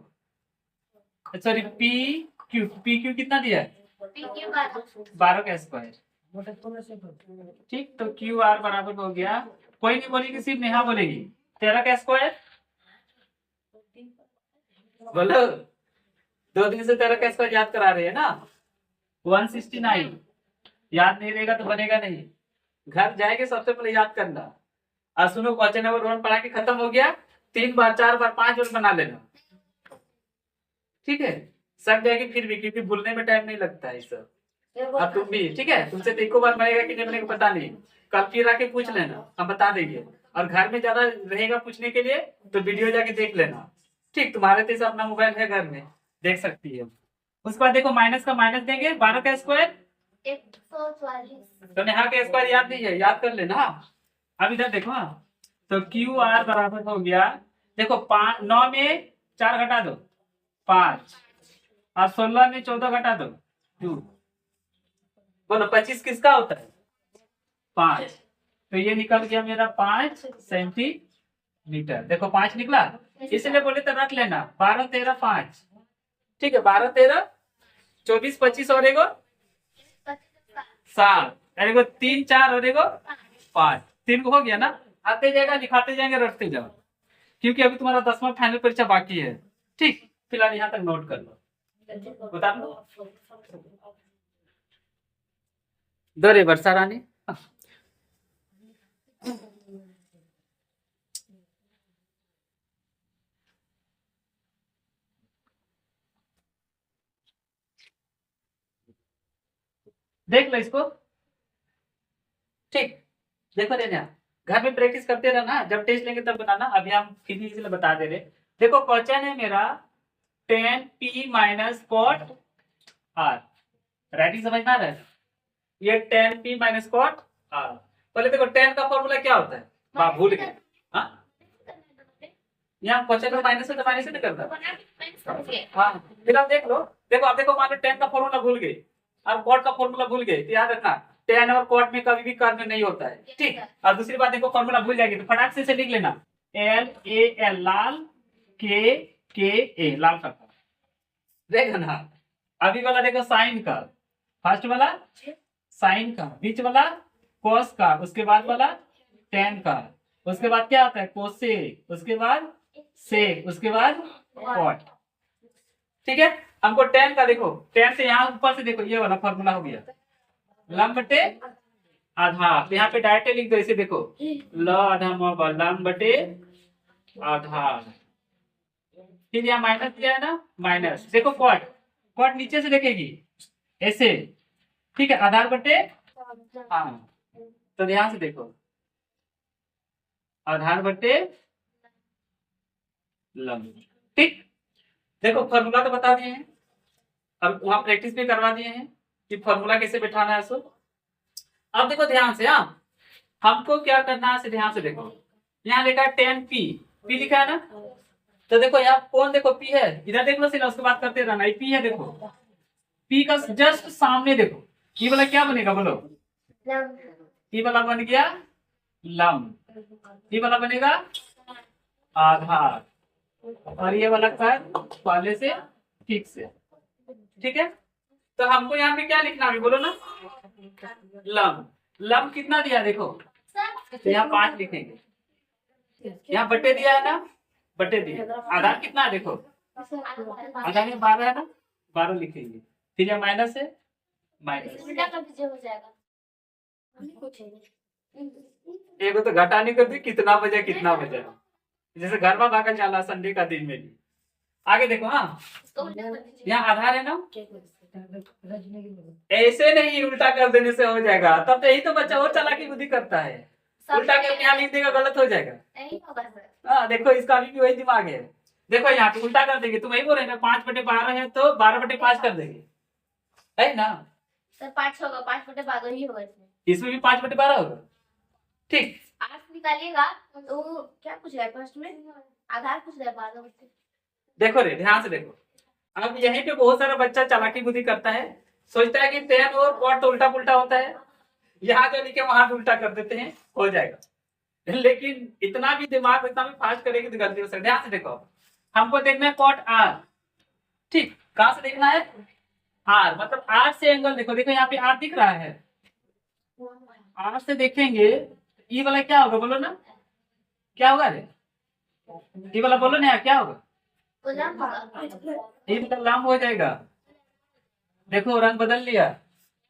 सॉरी पी क्यू कितना दिया है, 12 का स्क्वायर, ठीक। तो क्यू आर बराबर हो गया, कोई नहीं बोलेगी, सिर्फ नेहा बोलेगी 13 का स्क्वायर, बोलो 2 दिन से 13 का स्क्वायर याद करा रहे हैं ना, 169। याद नहीं रहेगा तो बनेगा नहीं, घर जाएंगे सबसे पहले याद करना। और सुनो क्वेश्चन नंबर 1 पढ़ा के खत्म हो गया, 3 बार 4 बार 5 बार बना लेना, ठीक है। सब जाएगी फिर भी, क्योंकि भूलने में टाइम नहीं लगता है सब। अब तुम भी, ठीक है, तुमसे तो 1 बार बनेगा कि नहीं बनेगा पता नहीं, कल फिर आके पूछ लेना, हम बता देंगे। और घर में ज्यादा रहेगा पूछने के लिए तो वीडियो जाके देख लेना, ठीक। तुम्हारे तो अपना मोबाइल है घर में, देख सकती है। उसके बाद देखो माइनस का माइनस देंगे, 12 का स्क्वायर 144। तो नेहा का स्क्वायर याद नहीं है, याद कर लेना। अब इधर देखो, तो क्यू आर बराबर हो गया, देखो 9 में 4 घटा दो 5, और 16 में 14 घटा दो 2, बोलो 25 किसका होता है, 5। तो ये निकल गया मेरा 5 सेंटीमीटर, देखो 5 निकला, इसलिए बोले तो रख लेना 12 13 5, ठीक है। 12 13 24 25 और एगो 7, एगो 3 4 और एगो 5, 3 को हो गया ना। आते जाएगा, लिखाते जाएंगे, रटते जाओ, क्योंकि अभी तुम्हारा 10वां फाइनल परीक्षा बाकी है, ठीक। फिलहाल यहाँ तक नोट कर लो, बता दो दो वर्षा रानी। देख लो इसको, ठीक। देखो रेनिया, घर में प्रैक्टिस करते रहना, जब टेस्ट लेंगे तब बनाना, अभी हम फिर इसलिए बता दे रहे। देखो क्वेश्चन है मेरा 10 p minus cot R, writing समझना है, ये 10 p माइनस कॉट आर। पहले देखो 10 का फॉर्मूला क्या होता है, बाप भूल गए, हाँ यहाँ क्वेश्चन में माइनस है तो माइनस नहीं करता, हाँ फिर आप देख लो। देखो आप देखो, मान लो 10 का फॉर्मूला भूल गए और कॉट का फॉर्मूला भूल गए, तो याद रखना 10 और कॉट में कभी भी कर्म नहीं होता है, ठीक। और दूसरी बात देखो, फॉर्मूला भूल जाएगी तो फटाक से लिख लेना, LAL लाल, KA लाल का, देखो ना। अभी वाला देखो साइन का, फर्स्ट वाला साइन का, बीच वाला कॉस का, उसके बाद वाला टेन का, उसके बाद क्या आता है कोसेक, उसके बाद सेक, उसके बाद कॉट। ठीक है, हमको tan का देखो, tan से यहाँ ऊपर से देखो ये वाला फॉर्मूला हो गया लंब बटे आधार। तो यहाँ पे डायरेक्ट लिख दो इसे, देखो ल आधा म लंब बटे आधार। फिर यहाँ माइनस दिया है ना, माइनस देखो कॉट, कॉट नीचे से देखेगी ऐसे। ठीक है, आधार बटे, हाँ तो ध्यान से देखो आधार बटे लंब। ठीक, देखो फॉर्मूला तो बता दिए हैं, अब वहां प्रैक्टिस भी करवा दिए हैं कि फॉर्मूला कैसे बैठाना है। सो अब देखो ध्यान से, हाँ हमको क्या करना है, ध्यान से देखो यहाँ लिखा है tan p, p लिखा है ना, तो देखो यहाँ कौन देखो p है, इधर देख लो सीधा, उसके बाद करते रहना। ये p है, देखो p का जस्ट सामने देखो ये वाला क्या बनेगा बोलो, ये वाला बन गया लंब, ये वाला बनेगा आधार, और ये वाला कर पहले से ठीक से। ठीक है, तो हमको यहाँ पे क्या लिखना है बोलो ना, लंब। लंब कितना दिया देखो, तो यहाँ 5 लिखेंगे, यहाँ बटे दिया है ना, बटे दिया। आधार कितना है देखो, आधार में 12 है ना, 12 लिखेंगे। फिर यहाँ माइनस है, माइनस हो जाएगा। एक तो घटाने कर दी, कितना बजा, जैसे घर में भागा चला संडे का दिन में भी। आगे देखो, हाँ यहाँ आधार है ना, ऐसे नहीं उल्टा कर देने से हो जाएगा, तब तो यही तो बच्चा और चालाकी बुद्धि करता है, उल्टा करके यहाँ लिख देगा गलत हो जाएगा। हाँ देखो इसका अभी भी वही दिमाग है, देखो यहाँ पे उल्टा कर देंगे, तुम वही बोल रहे ना 5/12 है तो 12/5 कर देंगे, है ना सर 5 होगा, 5/12 ही होगा इसमें भी 5/12 होगा। ठीक, 8 निकालिएगा तो क्या पूछ रहा है फर्स्ट में, आधार पूछ रहा है 12 बच्चे। देखो रे ध्यान से देखो, अब यहीं पे बहुत सारा बच्चा चालाकी बुद्धि करता है, सोचता है कि tan और cot तो उल्टा पुल्टा होता है, यहाँ जो लिखे वहां भी उल्टा कर देते हैं, हो जाएगा। लेकिन इतना भी दिमाग इतना भी फास्ट करेगी तो गलती हो सकती है। ध्यान से देखो, हमको देखना है cot r। ठीक, कहां से देखना है, r मतलब r से एंगल देखो, देखो यहाँ पे r दिख रहा है, r से देखेंगे ये वाला क्या होगा बोलो ना, क्या होगा रे, ये वाला बोलो ना क्या होगा, ये लंब हो जाएगा। देखो रंग बदल लिया,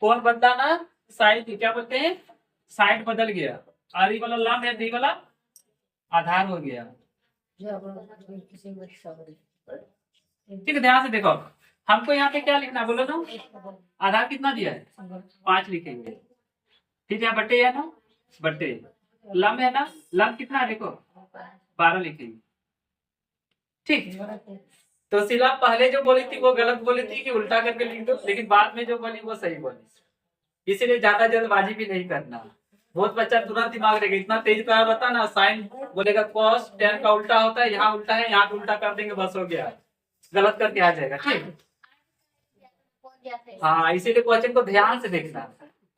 कौन बदला ना, साइड क्या बोलते हैं, साइड बदल गया, और ये वाला लंब है, ये वाला आधार हो गया। ठीक है, ध्यान से देखो, हमको यहाँ पे क्या लिखना बोलो ना, आधार कितना दिया है 5 लिखेंगे, ठीक है बटे है ना, बटे लंब है ना, लंब कितना है देखो 12 लिखेंगे। ठीक, तो सिला पहले जो बोली थी वो गलत बोली थी कि उल्टा करके लिख दो, लेकिन बाद में जो बोली वो सही बोली, इसीलिए ज्यादा जल्दबाजी भी नहीं करना। बहुत बच्चा तुरंत दिमाग रहेगा, इतना तेज कर बता ना, साइन बोलेगा cos tan का उल्टा होता है, यहाँ उल्टा है, यहाँ पे उल्टा कर देंगे बस हो गया, गलत करके आ जाएगा। ठीक, हाँ इसीलिए क्वेश्चन को ध्यान से देखना,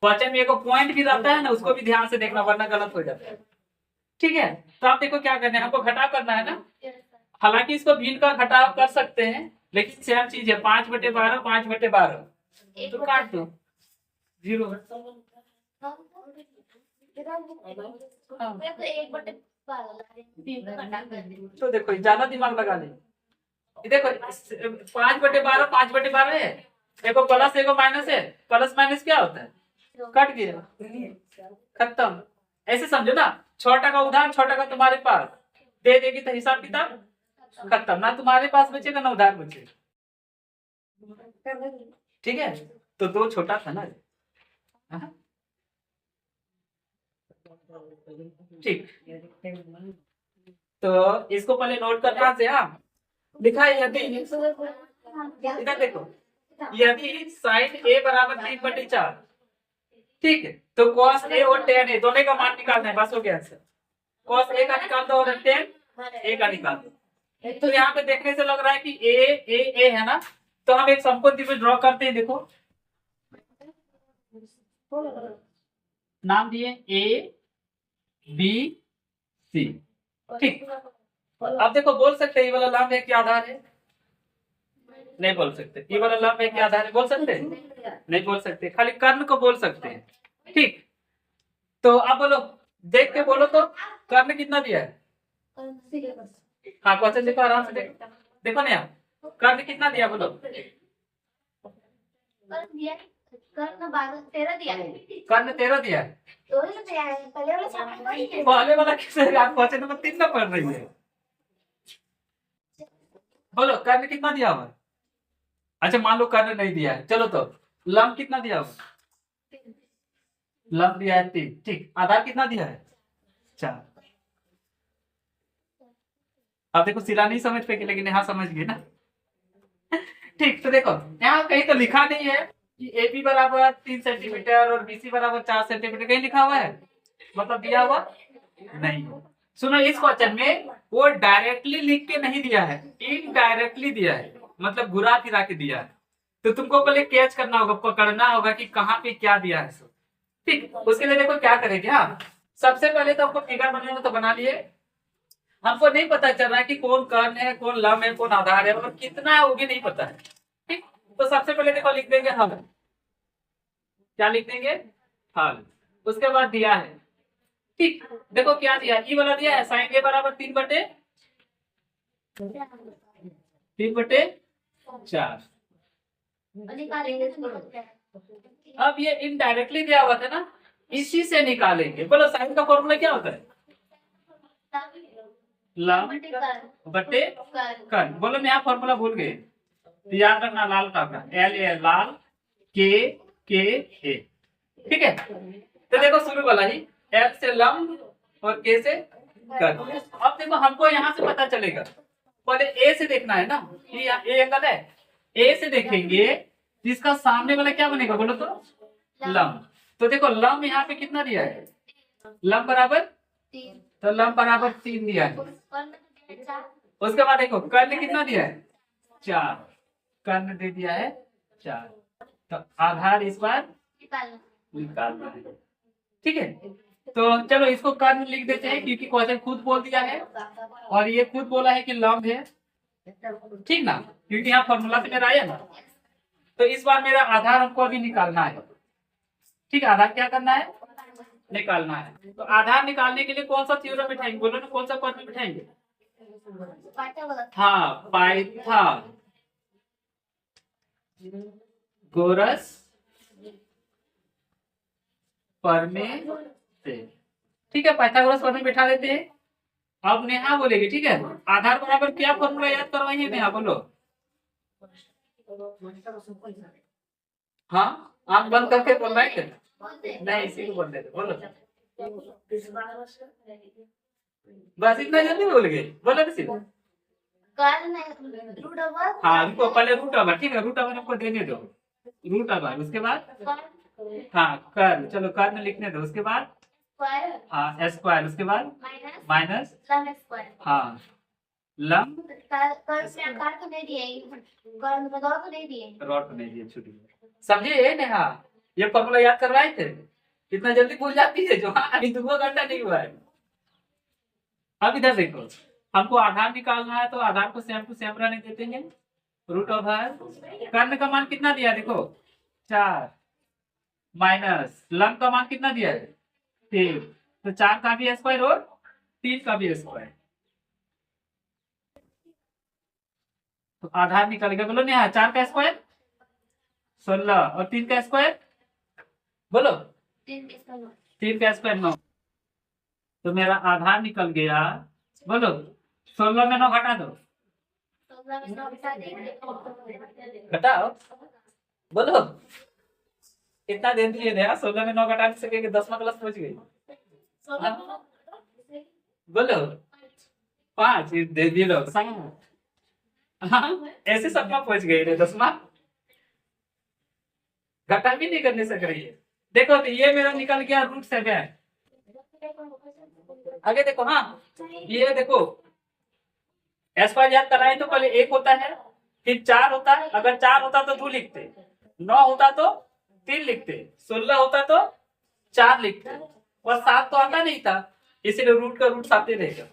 क्वेश्चन में एक पॉइंट भी रहता है ना, उसको भी ध्यान से देखना वरना गलत हो जाता है। ठीक है, तो आप देखो क्या करना है, हमको घटाव करना है ना, हालांकि इसको भिन्न का घटाव कर सकते हैं, लेकिन सेम चीज है 5/12 5/12, तो काट दो 0। तो देखो ज्यादा दिमाग लगा ले, देखो 5/12 5/12 है, देखो प्लस एगो माइनस है, प्लस माइनस क्या होता है, कट गया खत्म। ऐसे समझो ना, 6 टका उधार 6 टका तुम्हारे पास दे देगी तो हिसाब किताब खत्म, ना तुम्हारे पास बचेगा ना उधार बचेगा। ठीक है, तो 2 छोटा था ना। ठीक, तो इसको पहले नोट करना से, हाँ लिखा है यदि, इधर देखो यदि sin a बराबर 3/4, ठीक है, तो cos a और tan a दोनों का मान निकालना है, बस हो गया आंसर। cos a का निकाल दो और tan a का निकाल दो। तो यहाँ पे देखने से लग रहा है कि a है ना, तो हम एक समकोण त्रिभुज ड्रॉ करते हैं। देखो नाम दिए a b c। ठीक, अब देखो बोल सकते हैं ये वाला लंब है क्या आधार है, नहीं बोल सकते। ये वाला लंब है क्या आधार है, बोल सकते हैं, नहीं बोल सकते, खाली कर्ण को बोल सकते हैं। ठीक, तो अब बोलो, देख के बोलो तो कर्ण कितना दिया है? हाँ क्वेश्चन देखो आराम से देखो, देखो ना यार, कर्ण कितना दिया बोलो? कर्ण 13 दिया है। कर्ण 13 दिया है। तो ही दिया है, पहले वाला चैप्टर में ही है। पहले वाला किसे आप क्वेश्चन नंबर 3 ना पढ़ रही है? बोलो कर्ण कितना दिया हुआ है? अच्छा मान लो कर्ण नहीं दिया है, चलो तो लंब कितना दिया हुआ है? लंब दिया है 3, ठीक। आधार कितना दिया है? 4। अब देखो सिला नहीं समझ पे लेकिन यहाँ समझ गए ना। ठीक, तो देखो यहाँ कहीं तो लिखा नहीं है कि AB बराबर 3 सेंटीमीटर और BC बराबर 4 सेंटीमीटर, कहीं लिखा हुआ है? मतलब दिया हुआ नहीं। सुनो इस क्वेश्चन में वो डायरेक्टली लिख के नहीं दिया है, इनडायरेक्टली दिया है, मतलब घुरा फिरा के दिया है। तो तुमको पहले कैच करना होगा, पकड़ना होगा कि कहाँ पे क्या दिया है। ठीक, उसके लिए देखो क्या करेंगे। हाँ सबसे पहले तो हमको फिगर बनाना तो बना लिए, हमको नहीं पता चल रहा है कि कौन कर्ण है, कौन लंब है, कौन आधार है, और कितना है वो भी नहीं पता है। ठीक, तो सबसे पहले देखो लिख देंगे हल। क्या लिख देंगे? हल। उसके बाद दिया है, ठीक, देखो क्या दिया, ई वाला दिया है, साइन ए बराबर 3/4। निकालेंगे तो अब ये इनडायरेक्टली दिया हुआ था ना, इसी से निकालेंगे। बोलो साइन का फॉर्मूला क्या होता है? लंब बटे कर्ण। बोलो मैं यहाँ फॉर्मूला भूल गए, तो याद रखना लाल का L A Lal, K A, ठीक है। तो देखो शुरू वाला ही, L से लंब और K से कर्ण। अब देखो हमको यहाँ से पता चलेगा, पहले A से देखना है ना, ये A एंगल है, A से देखेंगे जिसका सामने वाला क्या बनेगा बोलो तो? लंब। तो देखो लंब यहाँ पे कितना दिया है? लंब बराबर 3, तो लंब बराबर 3 दिया है। उसके बाद देखो कर्ण कितना दिया है? 4। कर्ण दे दिया है 4। तो आधार इस बार निकालना है, ठीक है। तो चलो इसको कर्ण लिख देते हैं क्योंकि क्वेश्चन खुद बोल दिया है और ये खुद बोला है कि लंब है, ठीक ना, क्योंकि यहाँ फॉर्मूला से मेरा आया ना। तो इस बार मेरा आधार हमको अभी निकालना है, ठीक है। आधार क्या करना है? निकालना है। तो आधार निकालने के लिए कौन सा थ्योरम बिठाएंगे बोलो ना, कौन सा फॉर्मूला बिठाएंगे? हाँ पाइथागोरस प्रमेय से, ठीक है। पाइथागोरस प्रमेय बिठा देते हैं। अब नेहा बोलेगी, ठीक है। आधार बराबर क्या फॉर्मूला याद करवाइए नेहा, बोलो। हाँ आंख बंद करके बोल रहा है, नहीं इसी को बोल देते, बोलो। बस इतना जल्दी बोल गए, बोलो ना सीधा। हाँ रुको पहले रूट ओवर, ठीक है, रूट ओवर हमको देने दो, रूट ओवर। उसके बाद हाँ कर्ण, चलो कर्ण लिखने दो। उसके बाद हाँ स्क्वायर, उसके बाद माइनस हाँ लंब, रॉड तो नहीं दिए। छुट्टी समझे नेहा, ये फॉर्मूला याद करवाए थे, इतना जल्दी भूल जाती है जो। हाँ अभी 2 घंटा नहीं हुआ है। अब इधर देखो, हमको आधार निकालना है तो आधार को सेम टू सेम रहने देते हैं। रूट ओवर कर्ण का मान कितना दिया देखो 4, माइनस लंब का मान कितना दिया है 3, तो 4 का भी स्क्वायर और 3 का भी स्क्वायर। तो आधार निकल गया, बोलो नेहा। 4 का स्क्वायर 16 और 3 का स्क्वायर बोलो 3 का स्क्वायर 9। तो मेरा आधार निकल गया, बोलो 16 में 9 घटा दो, घटाओ बोलो। कितना दे दिए नया? 16 में 9 घटा नहीं सकेंगे, 10वां क्लास पहुंच गई। बोलो 5 दे दिए लोग, हाँ ऐसे सबका पहुंच गई रे 10वां, घटा भी नहीं करने सक रही है। देखो तो ये मेरा निकल गया √7। आगे देखो, हाँ ये देखो स्क्वायर याद कराए तो पहले 1 होता है, फिर 4 होता है, अगर 4 होता तो 2 लिखते, 9 होता तो 3 लिखते, 16 होता तो 4 लिखते, और 7 तो आता नहीं था, इसलिए रूट का रूट 7 रहेगा।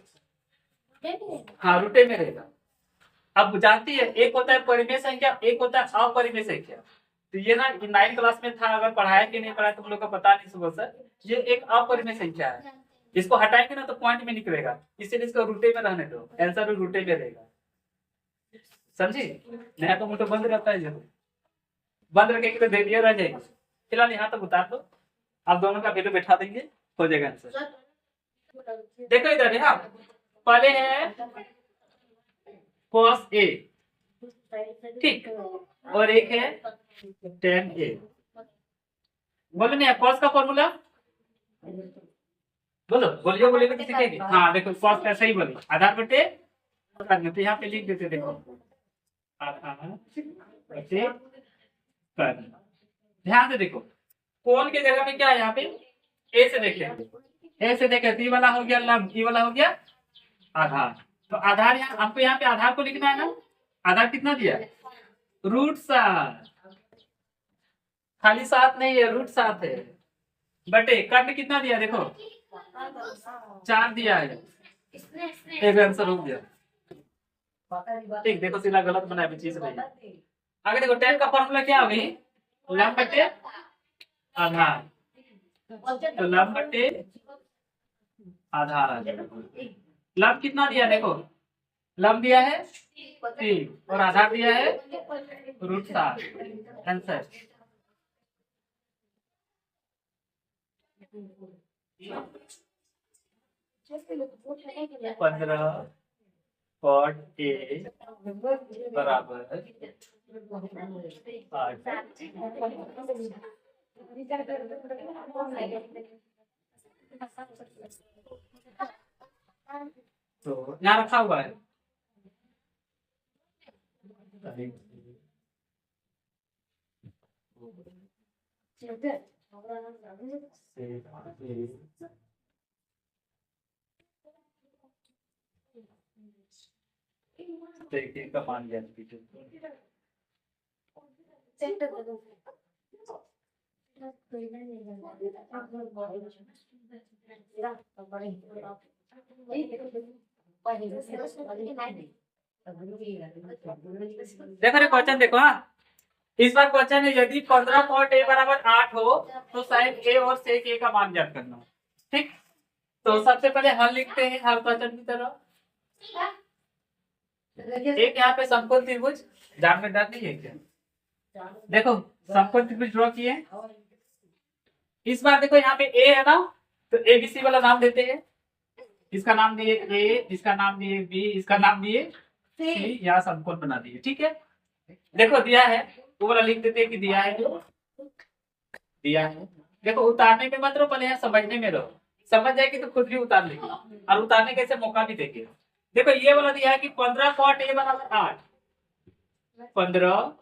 हाँ रूटे में रहेगा। अब जानती है एक होता है परिमेय संख्या, एक होता है अपरिमेय संख्या। तो ये ना 9 क्लास में था, अगर पढ़ाया कि नहीं पढ़ाया तुम लोग का पता नहीं सुबह से। ये एक अपरिमेय संख्या है, इसको हटाएंगे ना तो पॉइंट में निकलेगा, इसीलिए इसको रूटे में रहने दो, आंसर भी रूटे में रहेगा। समझी? नहीं तो मुझे बंद रहता है, जरूर बंद रखेंगे तो दे दिया रह जाएगा। फिलहाल यहाँ तक उतार दो, आप दोनों का वैल्यू बैठा देंगे, हो जाएगा आंसर। देखो इधर यहाँ पहले है cos A, ठीक, और एक है tan A। बोलो नहीं cos का फॉर्मूला बोलो, बोलिए बोलेगा तो सीखेंगे। हाँ देखो cos का सही बोलो, आधार बटे, तो यहाँ पे लिख देते, देखो आधार बटे कर्ण। ध्यान से देखो, कोण के जगह में क्या है यहाँ पे, ए से देखे, ए से देखे तो ये वाला हो गया लंब, ये वाला हो गया आधार। तो आधार यहाँ हमको यहाँ पे आधार को लिखना है ना, आधार कितना दिया है, √7, खाली 7 नहीं है, √7 है, बटे कर्ण कितना दिया, देखो 4 दिया है, एक आंसर हो गया। ठीक, देखो सीधा गलत बनाया भी चीज नहीं। आगे देखो tan का फॉर्मूला क्या हो गई, लंब बटे आधार, तो लंब बटे आधार। लंब कितना दिया, देखो लंब दिया है 3 और आधार दिया है √7, आंसर। पंद्रह cot A बराबर 8। तो यहाँ रखा हुआ है, देखिए का मान गया पीछे। देखो रे क्वेश्चन देखो, हाँ इस बार क्वेश्चन है यदि 15 cot A बराबर 8 हो तो sin A और sec A का मान ज्ञात करना। ठीक, तो सबसे पहले हल लिखते हैं, हल क्वेश्चन की तरह। एक यहाँ पे समकोण त्रिभुज, जान में डर नहीं है क्या, देखो समकोण त्रिभुज ड्रॉ किए। इस बार देखो यहाँ पे A है ना, तो ABC वाला नाम देते हैं, इसका नाम दिए A, इसका नाम दिए B, इसका नाम दिए C, यहाँ समकोण बना दिए। ठीक है, देखो दिया है वो वाला लिख देते हैं कि दिया है, दिया है। देखो उतारने में मत रहो, पहले यहाँ समझने में रहो, समझ जाएगी तो खुद भी उतार लेगी, और उतारने के से मौका भी देंगे। देखो ये वाला दिया है कि 15 cot A बराबर 8, 15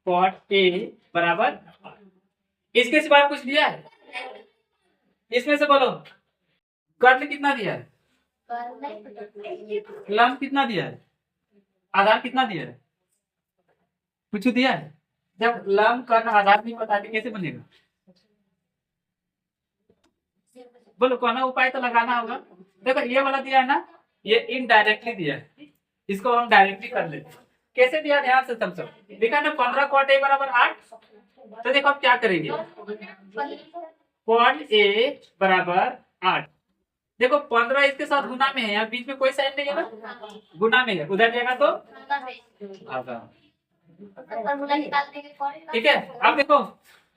cot A बराबर 8। इसके सिवा कुछ दिया है, इसमें से बोलो कर्ण कितना दिया है, लंब कितना दिया है, आधार कितना दिया है, कुछ दिया है। जब लंब कर्ण आधार नहीं पता तो कैसे बनेगा, बोलो कौन उपाय तो लगाना होगा। देखो ये वाला दिया है ना, ये इनडायरेक्टली दिया है, इसको हम डायरेक्टली कर लेते हैं। कैसे दिया, ध्यान से समझो। देखा ना 15 cot A बराबर 8, तो देखो आप क्या करेंगे, cot A बराबर 8, देखो 15 इसके साथ गुना में है, यहाँ बीच में कोई साइन नहीं है ना, गुना में है, उधर जाएगा तो भागा। ठीक है, अब देखो,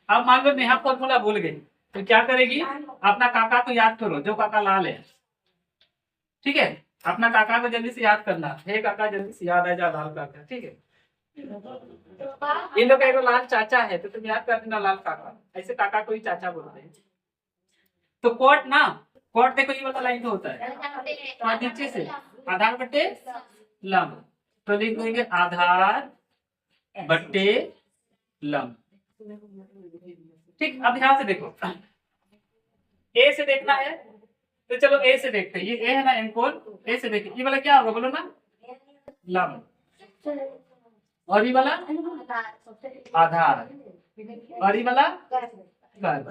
अब मान लो नेहा फॉर्मूला भूल गई तो क्या करेगी, अपना काका को याद करो, जो काका लाल है। ठीक है, अपना काका को जल्दी से याद करना, हे काका जल्दी से याद आ जा लाल काका। ठीक है, इन लोग का एक लाल चाचा है तो तुम याद कर देना लाल काका, ऐसे काका को ही चाचा बोलते हैं। तो कोट ना, कोट देखो ये वाला लाइन तो होता है, और नीचे से आधार बटे लंब, तो लिख देंगे आधार बटे लंब। ठीक, अब ध्यान से देखो, ए से देखना है तो चलो ए से देखते हैं, ये ए है ना एंकोल, ए से देखिए, ये वाला क्या होगा बोलो ना, लंब, और ये वाला आधार, और ये वाला कर्ण।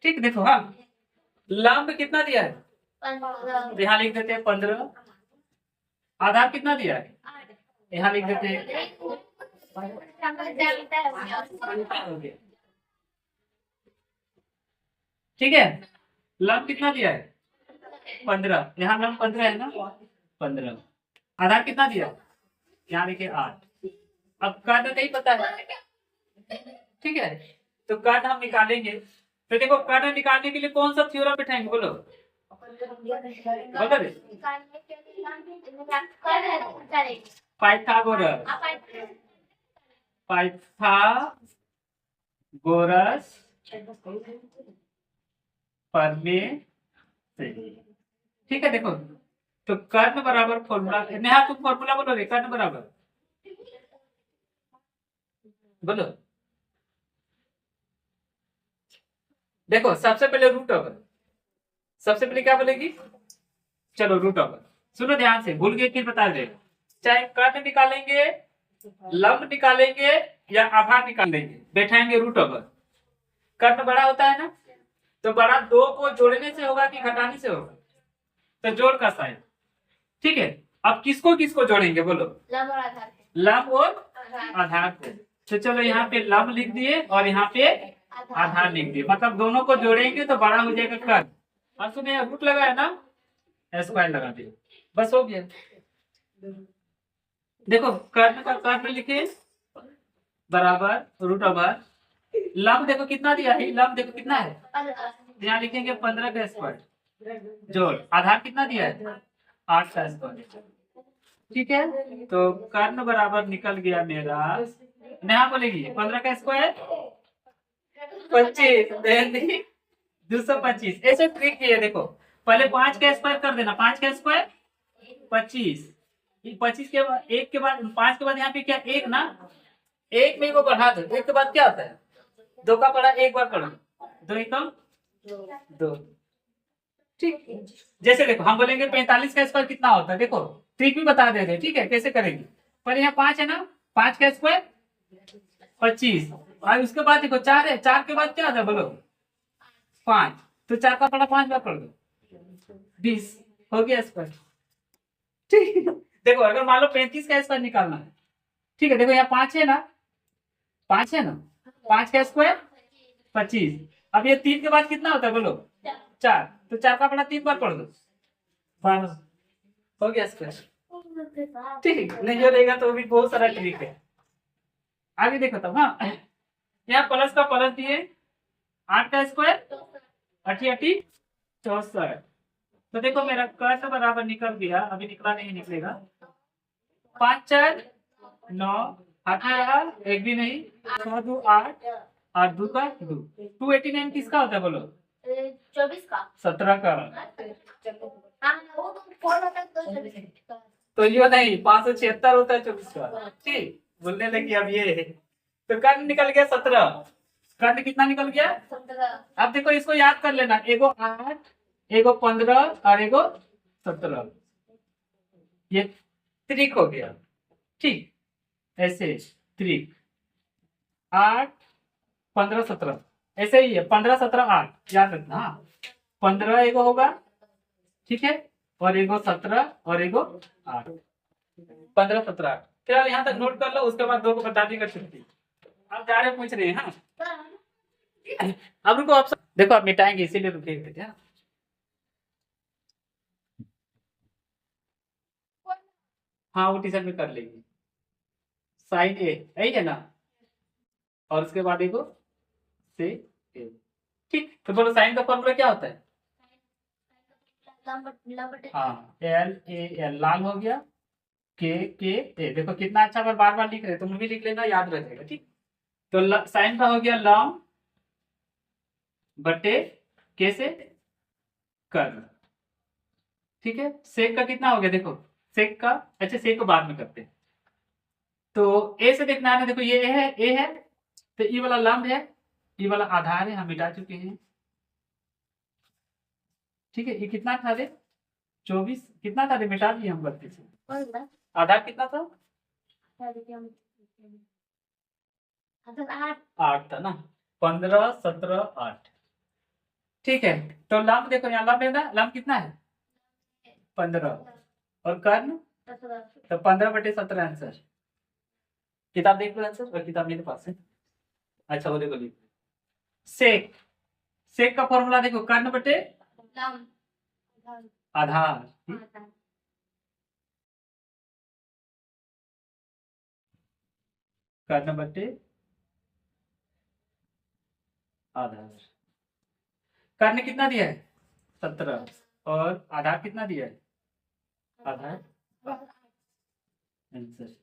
ठीक, देखो हाँ लंब कितना दिया है, यहाँ लिख देते हैं 15, आधार कितना दिया है, यहाँ लिख देते हैं। ठीक है, लंब कितना दिया है 15, यहाँ लंब 15 है ना 15। आधार कितना दिया यहाँ देखिए 8। अब कर्ण नहीं पता है, ठीक है, तो कर्ण हम निकालेंगे। तो देखो कर्ण निकालने के लिए कौन सा थ्योरम बिठाएंगे बोलो, बोलो रे। पाइथागोरस, पाइथागोरस प्रमेय से, ठीक है। देखो तो कर्ण बराबर फॉर्मूला, नेहा तुम फॉर्मूला बोलो रे, कर्ण बराबर बोलो। देखो सबसे पहले रूट ओवर, सबसे पहले क्या बोलेगी, चलो रूट ओवर, सुनो ध्यान से, भूल गए फिर बता दे। चाहे कर्ण निकालेंगे, लंब निकालेंगे या आधार निकालेंगे, बैठाएंगे रूट ओवर। कर्ण बड़ा होता है ना, तो बड़ा दो को जोड़ने से होगा कि घटाने से होगा, तो जोड़ का साइन, ठीक है। अब किसको किसको जोड़ेंगे बोलो, लंब और आधार को। तो चलो यहाँ पे लंब लिख दिए और यहाँ पे आधार लिख दिए, मतलब दोनों को जोड़ेंगे तो बड़ा हो जाएगा कर्ण। और सुनिए रूट लगा है ना, स्क्वायर लगा दिए, बस हो गया। देखो कर्ण का कर्ण लिखे बराबर रूट ओवर, लंब देखो कितना दिया है, लंब देखो कितना है, यहाँ लिखेंगे 15 का स्क्वायर जोड़, आधार कितना दिया है 8 का स्क्वायर, ठीक है। तो कर्ण बराबर निकल गया मेरा, नेहा बोलेगी 15 का स्क्वायर 25, 225। ऐसे ट्रिक किए, देखो पहले 5 का स्क्वायर कर देना, 5 का स्क्वायर 25, 25 के बाद 1 के बाद 5 के बाद यहाँ पे क्या 1 ना, 1 में को बढ़ा दो, 1 के बाद क्या होता है 2 का पढ़ा, एक बार पढ़ो, 2 एकम 2, ठीक। जैसे देखो हम बोलेंगे 45 का स्क्वायर कितना होता है, देखो ट्रिक भी बता दे रहे, ठीक है कैसे करेंगे। पर यहाँ 5 है ना, 5 का स्क्वायर 25, और उसके बाद देखो 4 है, 4 के बाद क्या आता है बोलो 5, तो 4 का पढ़ा 5 बार पढ़ दो, 20 हो गया स्क्वायर, ठीक। देखो अगर मान लो 35 का स्क्वायर निकालना है, ठीक है, देखो यहाँ 5 है ना, 5 है ना, 5 का स्क्वायर 25, अब ये 3 के बाद कितना होता है बोलो 4, तो 4 का पढ़ा 3 बार पढ़ दो, 12 हो गया स्क्वायर, ठीक। नहीं हो रहेगा तो भी बहुत सारा ट्रिक है, आगे देखो तब। हाँ यहाँ प्लस का प्लस दिए, 8 का स्क्वायर 80 64, तो देखो मेरा कर्ण बराबर निकल गया, अभी निकला नहीं, निकलेगा 5 4 9, हाथ में रहा, एक भी नहीं, 6 2 8, 8 2 का 2, 289 किसका होता है बोलो 24 का, 17 का, हाँ वो तो 4 होता है तो 24 का। तो ये नहीं 576 होता है 24 का, ठीक। बोलने लगी अब ये है। तो कर्ण निकल गया 17, कर्ण कितना निकल गया 17। अब देखो इसको याद कर लेना, एगो 8, एगो 15 और एगो 17, ये त्रिक हो गया, ठीक। ऐसे त्रिक 8 15 17, ऐसे ही है 15 17 8, याद रखना। हाँ 15 एगो होगा, ठीक है, और एगो 17 और एगो 8, 15 17 8। फिलहाल यहाँ तक नोट कर लो, उसके बाद 2 को बता देगा छुट्टी। अब जा रहे पूछ रहे हैं। हाँ अब रुको, ऑप्शन देखो आप मिटाएंगे इसीलिए रुके थे। हाँ वो टीचर में कर लेंगे, साइन ए यही है ना, और उसके बाद देखो से ए, ठीक। तो बोलो साइन का फॉर्मूला क्या होता है, हाँ एल ए एल, लाल हो गया, के ए, देखो कितना अच्छा, बार बार लिख रहे, तुम भी लिख लेना, याद रहेगा, ठीक। तो साइन का हो गया लॉन्ग बटे कैसे कर्ल, ठीक है। सेक का कितना हो गया, देखो सेक का, अच्छा सेक को बाद में करते हैं। तो ए से देखना है ना, देखो ये ए है, तो ये वाला लंब है, ये वाला आधार है, हम मिटा चुके हैं, ठीक है। ये कितना था रे 24, कितना था रे, मिटा दिए हम 32 से, आधार कितना था 8 था ना, 15 17 8, ठीक है। तो लंब देखो यहाँ लंब है ना, लंब कितना है 15, और कर्ण तो 15 बटे 17 आंसर। किताब देख लो आंसर, और किताब मेरे पास है, अच्छा वो देखो लिख, सेक, सेक का फॉर्मूला देखो कर्ण बटे लम आधार। कर्ण बट्टे आधार। कर्ण कितना दिया है? 17। और आधार कितना दिया है? आधार आंसर।